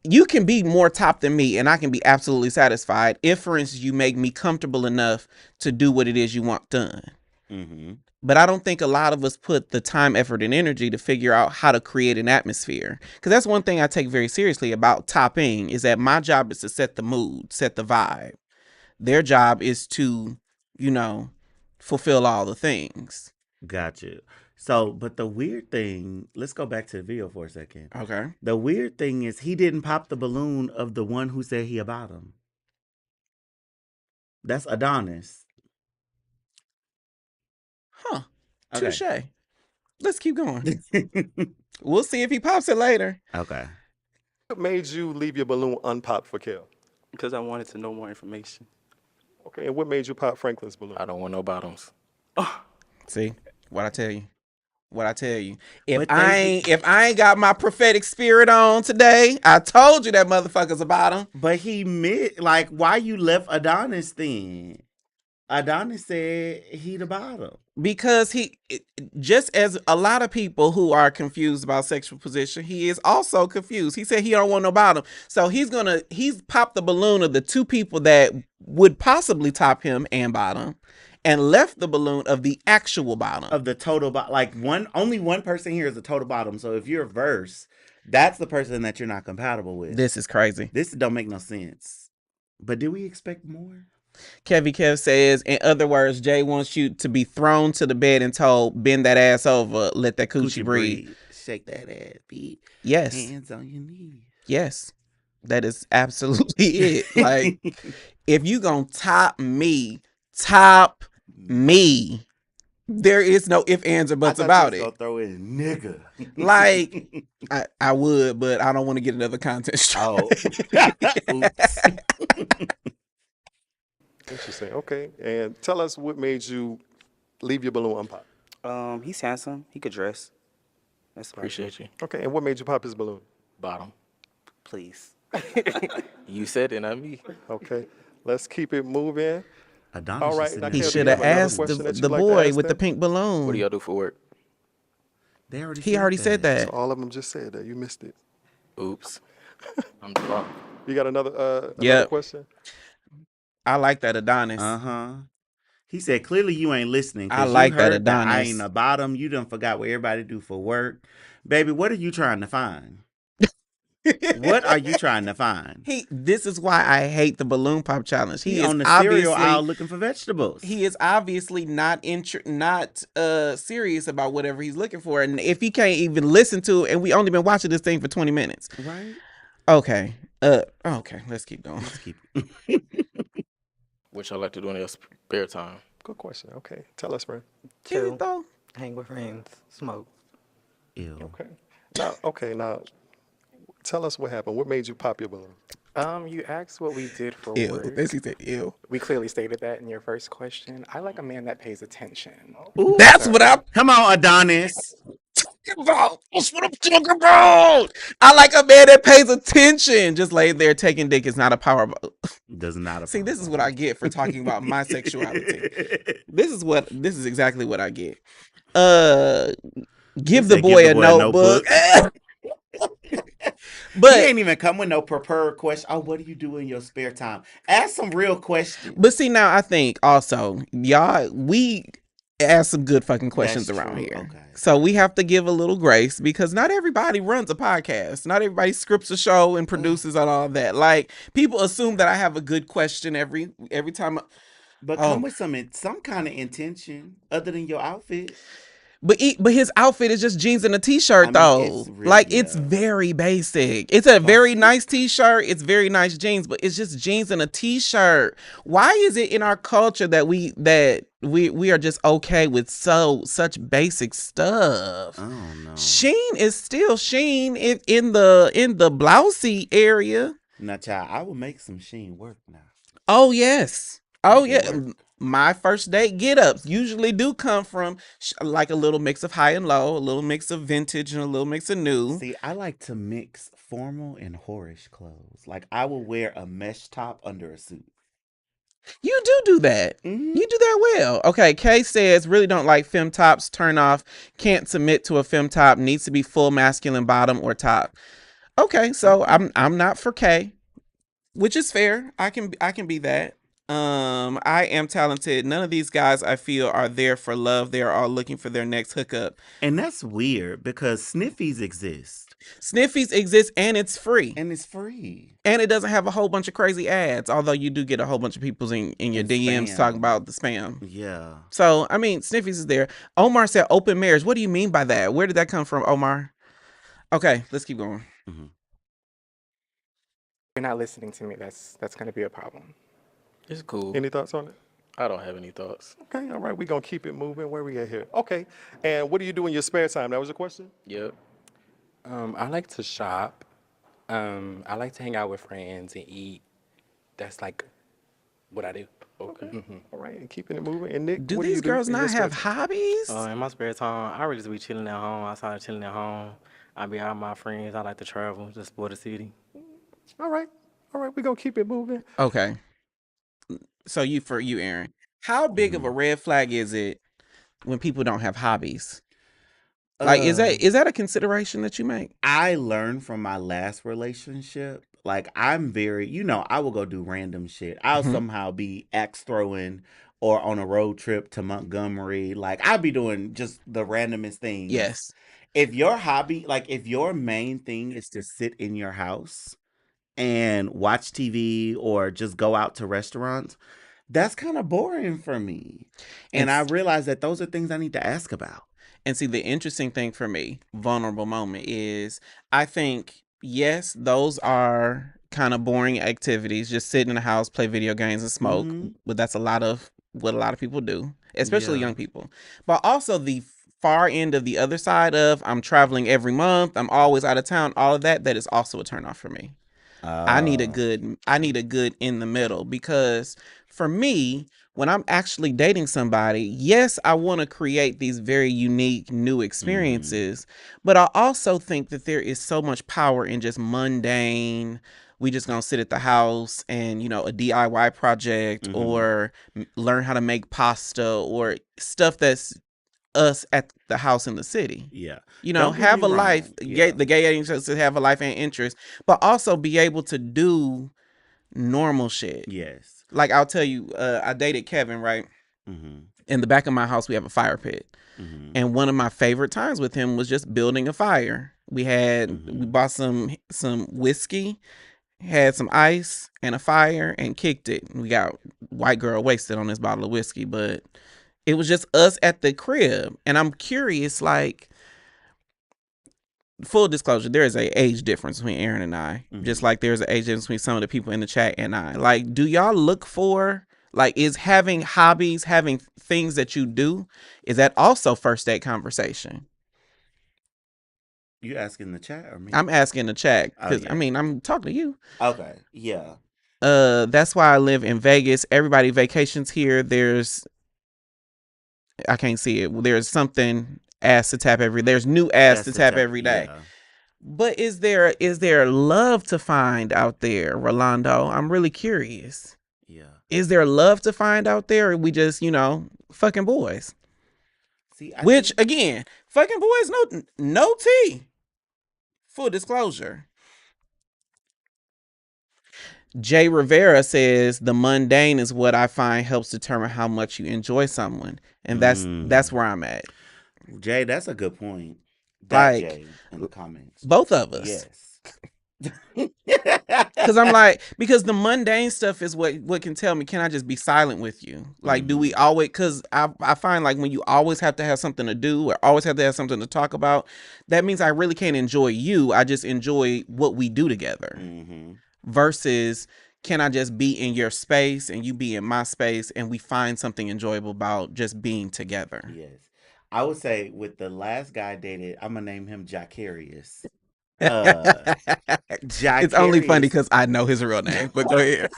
you can be more top than me and I can be absolutely satisfied if, for instance, you make me comfortable enough to do what it is you want done. Mm-hmm. But I don't think a lot of us put the time, effort, and energy to figure out how to create an atmosphere. Because that's one thing I take very seriously about topping is that my job is to set the mood, set the vibe. Their job is to, you know, fulfill all the things. Gotcha. So, but the weird thing, let's go back to the video for a second. Okay. The weird thing is he didn't pop the balloon of the one who said he about him. That's Adonis. Huh. Okay. Touche. Let's keep going. We'll see if he pops it later. Okay. What made you leave your balloon unpopped for Kel? Because I wanted to know more information. Okay, and what made you pop Franklin's balloon? I don't want no bottoms. See what I tell you. What I tell you. If But I ain't got my prophetic spirit on today, I told you that motherfucker's about him. But he meant, like, why you left Adonis then? Adonis said he the bottom. Because just as a lot of people who are confused about sexual position, he is also confused. He said he don't want no bottom. So he's popped the balloon of the two people that would possibly top him and bottom, and left the balloon of the actual bottom. Of the total bottom. Like, only one person here is a total bottom. So if you're a verse, that's the person that you're not compatible with. This is crazy. This don't make no sense. But did we expect more? Kevy Kev says, in other words, Jay wants you to be thrown to the bed and told, bend that ass over, let that coochie breathe. Shake that ass, feet. Yes. Hands on your knees. Yes. That is absolutely it. Like, if you gonna top me. There is no ifs, ands, or buts about it. Throw in nigga. Like, I would, but I don't want to get another content strike. Oops. Interesting. Okay, and tell us what made you leave your balloon unpopped. He's handsome. He could dress. That's about it. Appreciate you. Okay, and what made you pop his balloon? Bottom. Please. You said it, not me. Okay, let's keep it moving. Adonis All right, just now, in He there. Kel, do you should have have another asked question that you'd the like to boy ask with the them? pink balloon. What do y'all do for work? He already said that. So all of them just said that. You missed it. Oops. I'm drunk. You got another Yep. question? I like that Adonis. Uh-huh. He said, clearly you ain't listening. 'Cause I like you that heard I Adonis. ain't a bottom. You done forgot what everybody do for work. Baby, what are you trying to find? What are you trying to find? This is why I hate the balloon pop challenge. He He is on the cereal obviously aisle looking for vegetables. he is obviously not serious about whatever he's looking for, and if he can't even listen to it, and we only been watching this thing for 20 minutes. Right? Okay. Okay, let's keep going. Let's keep What y'all like to do in your spare time? Good question. Okay, tell us, friend. Chill. Though. Hang with friends. Smoke. Ew. Okay. Now, tell us what happened. What made you pop your balloon? You asked what we did for Ew. work. Basically said ew. We clearly stated that in your first question. I like a man that pays attention. Ooh, That's what I'm come on, Adonis. talking about. That's what I'm talking about. I like a man that pays attention. Just laying there taking dick is not a power. Does not. See, this is what I get for talking about my sexuality. This is exactly what I get. Give the boy a notebook. But he ain't even come with no prepared question. Oh, what do you do in your spare time? Ask some real questions. But see, now I think also, y'all, we ask some good fucking questions That's around true. here. Okay. So we have to give a little grace because not everybody runs a podcast. Not everybody scripts a show and produces and all that. Like, people assume that I have a good question every time. But come with some kind of intention other than your outfit. But his outfit is just jeans and a t-shirt, though. It's very basic. It's a very nice t-shirt. It's very nice jeans, but it's just jeans and a t-shirt. Why is it in our culture that we are just okay with such basic stuff? I don't know. Sheen is still Sheen in the blousey area. Now, child, I will make some Sheen work now. Oh yes. Oh yeah. My first date get-ups usually do come from like a little mix of high and low, a little mix of vintage, and a little mix of new. See, I like to mix formal and whorish clothes. Like, I will wear a mesh top under a suit. You do that. Mm-hmm. You do that well. Okay, Kay says, really don't like femme tops, turn off, can't submit to a femme top, needs to be full masculine bottom or top. Okay, so I'm not for K, which is fair. I can be that. I am talented. None of these guys I feel are there for love. They are all looking for their next hookup. And that's weird because Sniffies exist. Sniffies exist and it's free. And it's free. And it doesn't have a whole bunch of crazy ads, although you do get a whole bunch of people in your DMs spam. talking about the spam. Yeah. So, I mean, Sniffies is there. Omar said open marriage. What do you mean by that? Where did that come from, Omar? Okay, let's keep going. You're not listening to me. That's going to be a problem. It's cool. Any thoughts on it? I don't have any thoughts. Okay, all right. We're going to keep it moving. Where we at here? Okay. And what do you do in your spare time? That was your question? Yep. I like to shop. I like to hang out with friends and eat. That's like what I do. Okay. All right. And keeping it moving. And Nick, Do what these do you girls in your not spare have time? hobbies? In my spare time, I really just be chilling at home. Outside of chilling at home, I be out with my friends. I like to travel, just explore the city. All right. All right. We're going to keep it moving. Okay. So for you, Aaron, how big of a red flag is it when people don't have hobbies? Like, is that a consideration that you make? I learned from my last relationship. Like, I'm very, I will go do random shit. I'll somehow be axe throwing or on a road trip to Montgomery. Like, I'll be doing just the randomest things. Yes. If your hobby, like, if your main thing is to sit in your house and watch TV or just go out to restaurants, that's kind of boring for me. And I realize that those are things I need to ask about. And see, the interesting thing for me, vulnerable moment, is I think, yes, those are kind of boring activities. Just sit in the house, play video games and smoke. But that's what a lot of people do, especially young people. But also the far end of the other side of I'm traveling every month, I'm always out of town, all of that is also a turnoff for me. I need a good in the middle, because for me, when I'm actually dating somebody, yes, I want to create these very unique new experiences, but I also think that there is so much power in just mundane, we just gonna sit at the house and, a DIY project or learn how to make pasta or stuff that's us at the house in the city. Yeah. Have a life. The gay dating to have a life and interest, but also be able to do normal shit. Yes. Like, I'll tell you, I dated Kevin, right? In the back of my house, we have a fire pit. And one of my favorite times with him was just building a fire. We bought some whiskey, had some ice and a fire, and kicked it. We got white girl wasted on this bottle of whiskey, but it was just us at the crib. And I'm curious, like, full disclosure, there is an age difference between Aaron and I. Just like there's an age difference between some of the people in the chat and I. Like, do y'all look for, like, is having hobbies, having things that you do, is that also first date conversation? You asking the chat or me? I'm asking the chat, because I'm talking to you. Okay. Yeah. That's why I live in Vegas. Everybody vacations here. I can't see it. There's something ass to tap there's new ass to tap every day. Yeah. But is there love to find out there, Rolando? I'm really curious. Yeah. Is there love to find out there, or are we just, fucking boys? See, again, fucking boys, no tea. Full disclosure. Jay Rivera says the mundane is what I find helps determine how much you enjoy someone. And that's where I'm at. Jay, that's a good point. Jay in the comments. Both of us. Yes. Because the mundane stuff is what can tell me, can I just be silent with you? Like, do we always, because I find like when you always have to have something to do or always have to have something to talk about, that means I really can't enjoy you. I just enjoy what we do together. Versus, can I just be in your space and you be in my space and we find something enjoyable about just being together? Yes. I would say with the last guy I dated, I'm going to name him Jacarius. It's only funny because I know his real name, but go ahead.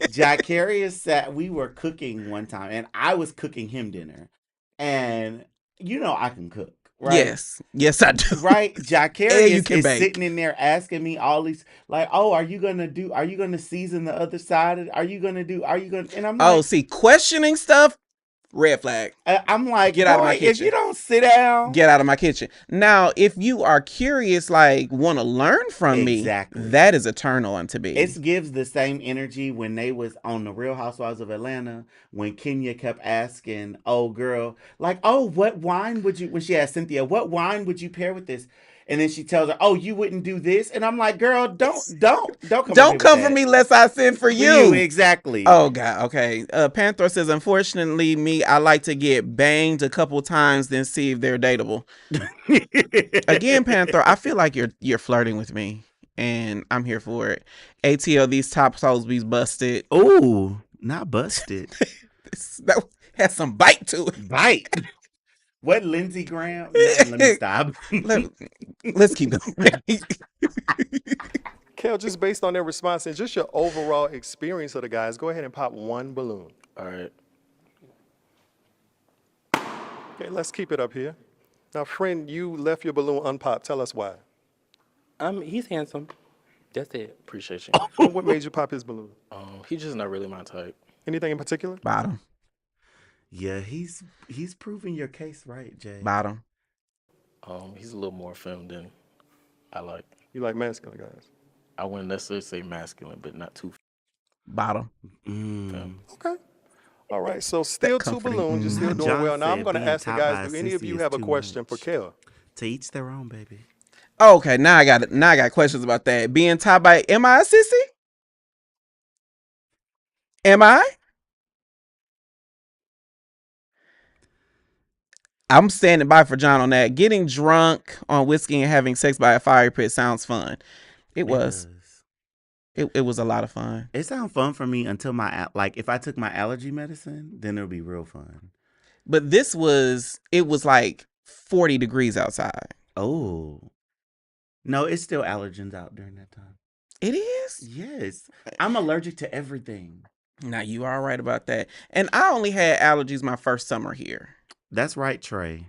Jacarius said we were cooking one time and I was cooking him dinner. And I can cook. Right? Yes, I do. Right? Jacarius is sitting in there asking me all these, like, oh, are you gonna season the other side? And I'm like, see, questioning stuff, red flag. I'm like, get out of my kitchen. If you don't sit down, get out of my kitchen. Now, if you are curious, like want to learn from me, that is a turn on to me. It gives the same energy when they was on the Real Housewives of Atlanta, when Kenya kept asking, "Oh, girl, like, oh, what wine would you?" When she asked Cynthia, "What wine would you pair with this?" And then she tells her, "Oh, you wouldn't do this," and I'm like, "Girl, don't come for me lest I send for you." Exactly. Oh God. Okay. Panther says, "Unfortunately, me, I like to get banged a couple times, then see if they're dateable." Again, Panther, I feel like you're flirting with me, and I'm here for it. ATL, these top souls be busted. Ooh, not busted. That has some bite to it. Bite. What, Lindsey Graham? Let me stop. Let's keep going. Kel, just based on their response and just your overall experience of the guys, go ahead and pop one balloon. All right. Okay, let's keep it up here. Now, friend, you left your balloon unpopped. Tell us why. He's handsome. That's it. Appreciate you. And what made you pop his balloon? He's just not really my type. Anything in particular? Bottom. Yeah, he's proving your case right, Jay. Bottom. He's a little more femme than I like. You like masculine guys? I wouldn't necessarily say masculine, but not too. Bottom. Okay. All right. So still two balloons. You're still doing well. Now I'm going to ask the guys, do any of you have a question for Kel? To each their own, baby. Okay, now I got questions about that. Being top by, am I a sissy? Am I? I'm standing by for John on that. Getting drunk on whiskey and having sex by a fire pit sounds fun. It was a lot of fun. It sounds fun for me until if I took my allergy medicine, then it'll be real fun. But it was like 40 degrees outside. Oh. No, it's still allergens out during that time. It is? Yes. I'm allergic to everything. Now, you are right about that. And I only had allergies my first summer here. That's right, Trey.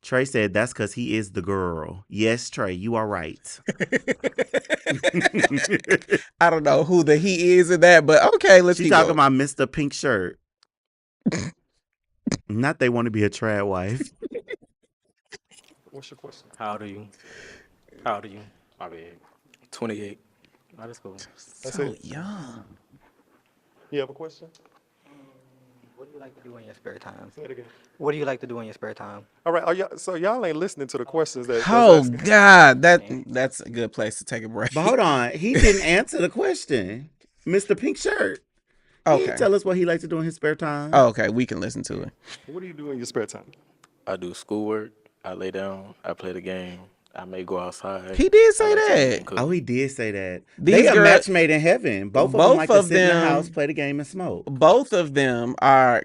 Trey said that's because he is the girl. Yes, Trey, you are right. I don't know who the he is in that, but okay, let's keep going. She's talking about Mr. Pink Shirt. Not they want to be a trad wife. What's your question? How old are you? My bad. 28. Oh, that's cool. That's so it. young. You have a question? What do you like to do in your spare time? Say it again. What do you like to do in your spare time? All right. So y'all ain't listening to the questions that. Oh God, that's a good place to take a break. But hold on, he didn't answer the question, Mr. Pink Shirt. Okay. He didn't tell us what he likes to do in his spare time. Oh, okay, we can listen to it. What do you do in your spare time? I do schoolwork. I lay down. I play the game. I may go outside. He did say that. Oh, he did say that. They a match made in heaven. Both of them like to sit in the house, play the game, and smoke. Both of them are.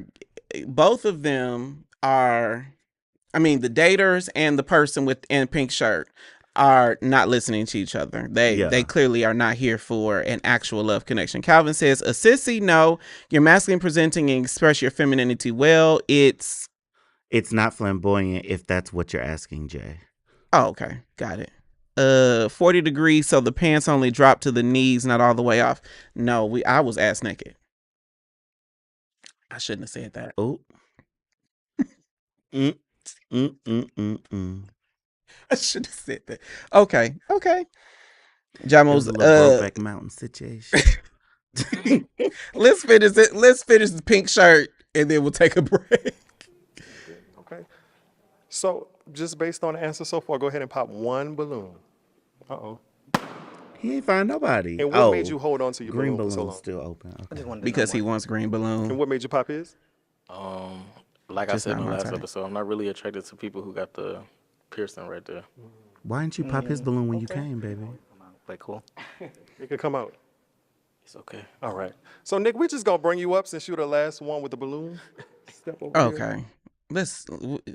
I mean, the daters and the person in pink shirt are not listening to each other. They clearly are not here for an actual love connection. Calvin says, a sissy, no. You're masculine presenting and express your femininity well. It's not flamboyant if that's what you're asking, Jay. Oh, okay. Got it. 40 degrees, so the pants only drop to the knees, not all the way off. No, I was ass naked. I shouldn't have said that. Oh. I should have said that. Okay. Jamo's Brokeback Mountain situation. Let's finish it. Let's finish the pink shirt and then we'll take a break. Okay. So just based on the answer so far, go ahead and pop one balloon. Uh-oh. He ain't find nobody. And what made you hold on to your green balloon for so long? Still open. Okay. Because he wants green balloon. And what made you pop his? Like I said in the last episode, I'm not really attracted to people who got the piercing right there. Why didn't you pop his balloon when you came, baby? But cool. It could come out. It's okay. All right. So Nick, we're just gonna bring you up since you're the last one with the balloon. Step over here.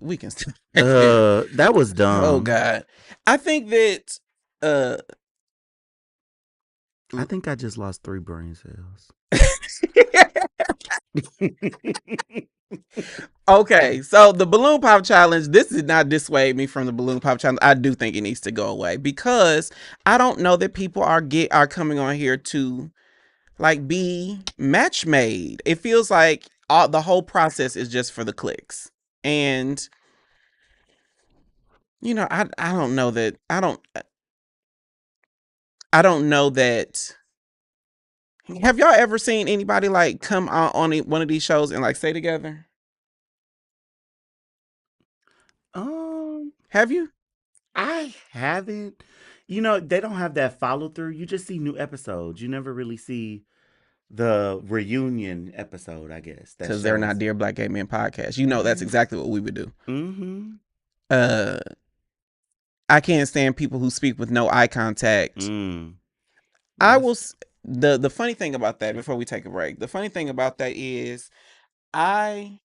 We can still. That was dumb. Oh God. I think that I think I just lost 3 brain cells. Okay, so the balloon pop challenge, this did not dissuade me from the balloon pop challenge. I do think it needs to go away because I don't know that people are coming on here to like be match made. It feels like the whole process is just for the clicks. And you know, I don't know that I don't know that. Have y'all ever seen anybody like come on one of these shows and like stay together? Have you? I haven't. You know, they don't have that follow through. You just see new episodes. You never really see the reunion episode, I guess. Because they're not Dear Black Gay Men podcast. You know, that's exactly what we would do. Mm-hmm. I can't stand people who speak with no eye contact. I will. The funny thing about that, before we take a break, the funny thing about that is I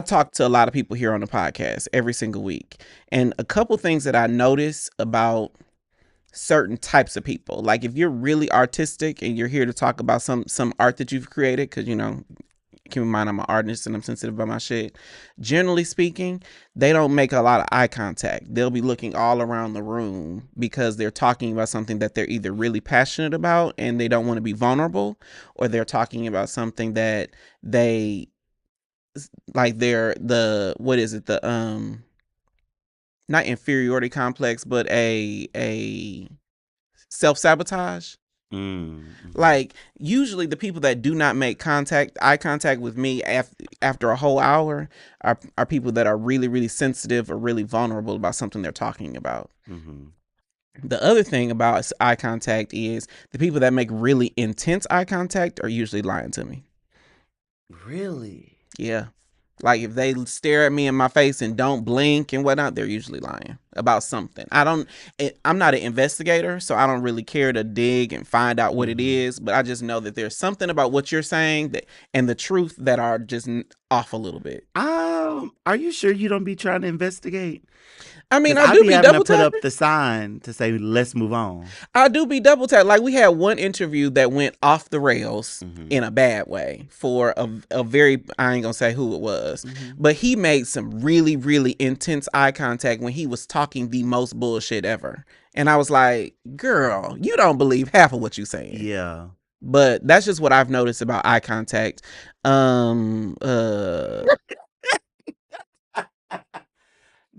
talk to a lot of people here on the podcast every single week. And a couple things that I notice about certain types of people, like if you're really artistic and you're here to talk about some art that you've created, because, you know, keep in mind I'm an artist and I'm sensitive about my shit. Generally speaking, they don't make a lot of eye contact. They'll be looking all around the room because they're talking about something that they're either really passionate about and they don't want to be vulnerable, or they're talking about something that they like they're not inferiority complex, but a self-sabotage. Like usually the people that do not make eye contact with me after a whole hour are people that are really, really sensitive or really vulnerable about something they're talking about. The other thing about eye contact is the people that make really intense eye contact are usually lying to me. Really? Yeah. Like if they stare at me in my face and don't blink and whatnot, they're usually lying about something. I'm not an investigator, so I don't really care to dig and find out what it is, but I just know that there's something about what you're saying and the truth that are just off a little bit. Are you sure you don't be trying to investigate? I mean, I do be double tapping. Put tapping. up the sign to say, let's move on. I do be double tapping. Like we had one interview that went off the rails in a bad way for a very, I ain't gonna say who it was, but he made some really, really intense eye contact when he was talking the most bullshit ever. And I was like, girl, you don't believe half of what you're saying. Yeah. But that's just what I've noticed about eye contact.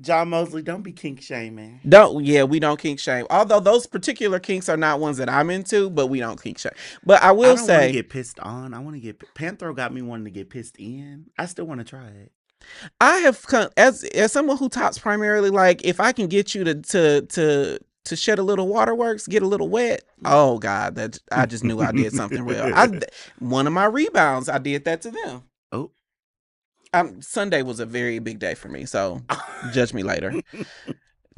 John Mosley, don't be kink shaming. We don't kink shame. Although those particular kinks are not ones that I'm into, but we don't kink shame. But I will say, I don't want to get pissed on. I want to get Panthro got me wanting to get pissed in. I still want to try it. I have as someone who talks primarily, like if I can get you to shed a little waterworks, get a little wet. Oh God, that I just knew I did something real. One of my rebounds, I did that to them. Oh. Sunday was a very big day for me, so judge me later.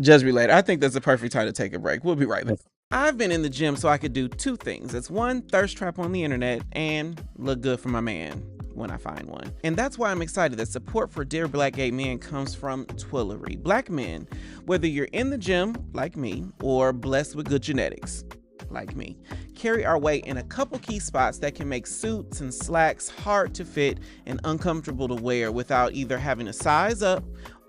Judge me later. I think that's the perfect time to take a break. We'll be right back. I've been in the gym so I could do two things. It's one, thirst trap on the internet, and look good for my man when I find one. And that's why I'm excited that support for Dear Black Gay Men comes from Twillery. Black men, whether you're in the gym, like me, or blessed with good genetics, like me, carry our weight in a couple key spots that can make suits and slacks hard to fit and uncomfortable to wear without either having to size up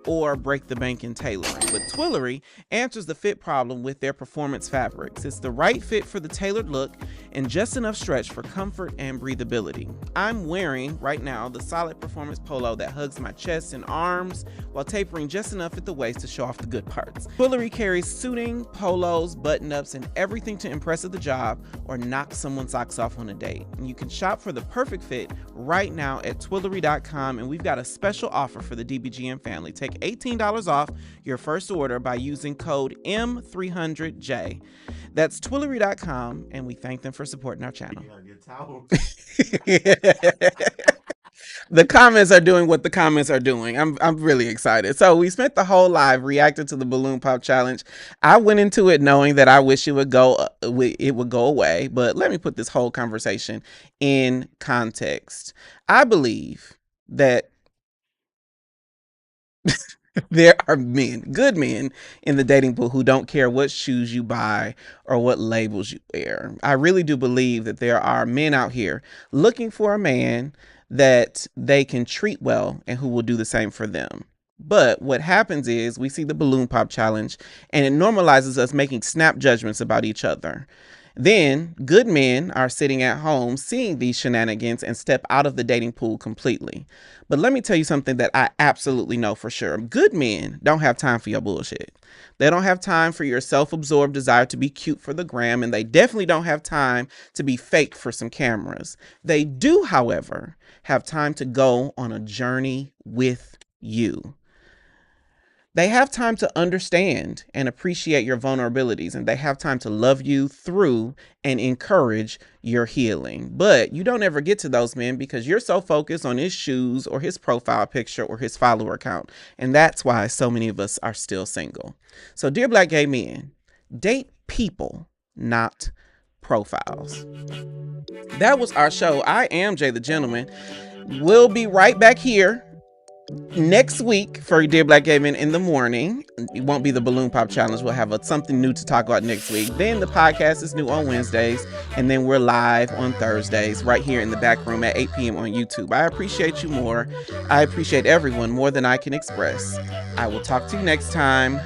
or break the bank in tailoring. But Twillery answers the fit problem with their performance fabrics. It's the right fit for the tailored look and just enough stretch for comfort and breathability. I'm wearing right now the solid performance polo that hugs my chest and arms while tapering just enough at the waist to show off the good parts. Twillery carries suiting, polos, button-ups, and everything to impress at the job or knock someone's socks off on a date. And you can shop for the perfect fit right now at Twillery.com, and we've got a special offer for the DBGM family. Take $18 off your first order by using code M300J. That's Twillery.com, and we thank them for supporting our channel. The comments are doing what the comments are doing. I'm really excited. So we spent the whole live reacting to the balloon pop challenge. I went into it knowing that I wish it would go away, but let me put this whole conversation in context. I believe that there are men, good men in the dating pool who don't care what shoes you buy or what labels you wear. I really do believe that there are men out here looking for a man that they can treat well and who will do the same for them. But what happens is we see the balloon pop challenge and it normalizes us making snap judgments about each other. Then good men are sitting at home seeing these shenanigans and step out of the dating pool completely. But let me tell you something that I absolutely know for sure. Good men don't have time for your bullshit. They don't have time for your self-absorbed desire to be cute for the gram, and they definitely don't have time to be fake for some cameras. They do, however, have time to go on a journey with you. They have time to understand and appreciate your vulnerabilities, and they have time to love you through and encourage your healing. But you don't ever get to those men because you're so focused on his shoes or his profile picture or his follower count. And that's why so many of us are still single. So dear Black gay men, date people, not profiles. That was our show. I am Jay the Gentleman. We'll be right back here next week for Dear Black Gay Men in the morning. It won't be the Balloon Pop Challenge. We'll have something new to talk about next week. Then the podcast is new on Wednesdays, and then we're live on Thursdays right here in the back room at 8 p.m. on YouTube. I appreciate you more. I appreciate everyone more than I can express. I will talk to you next time.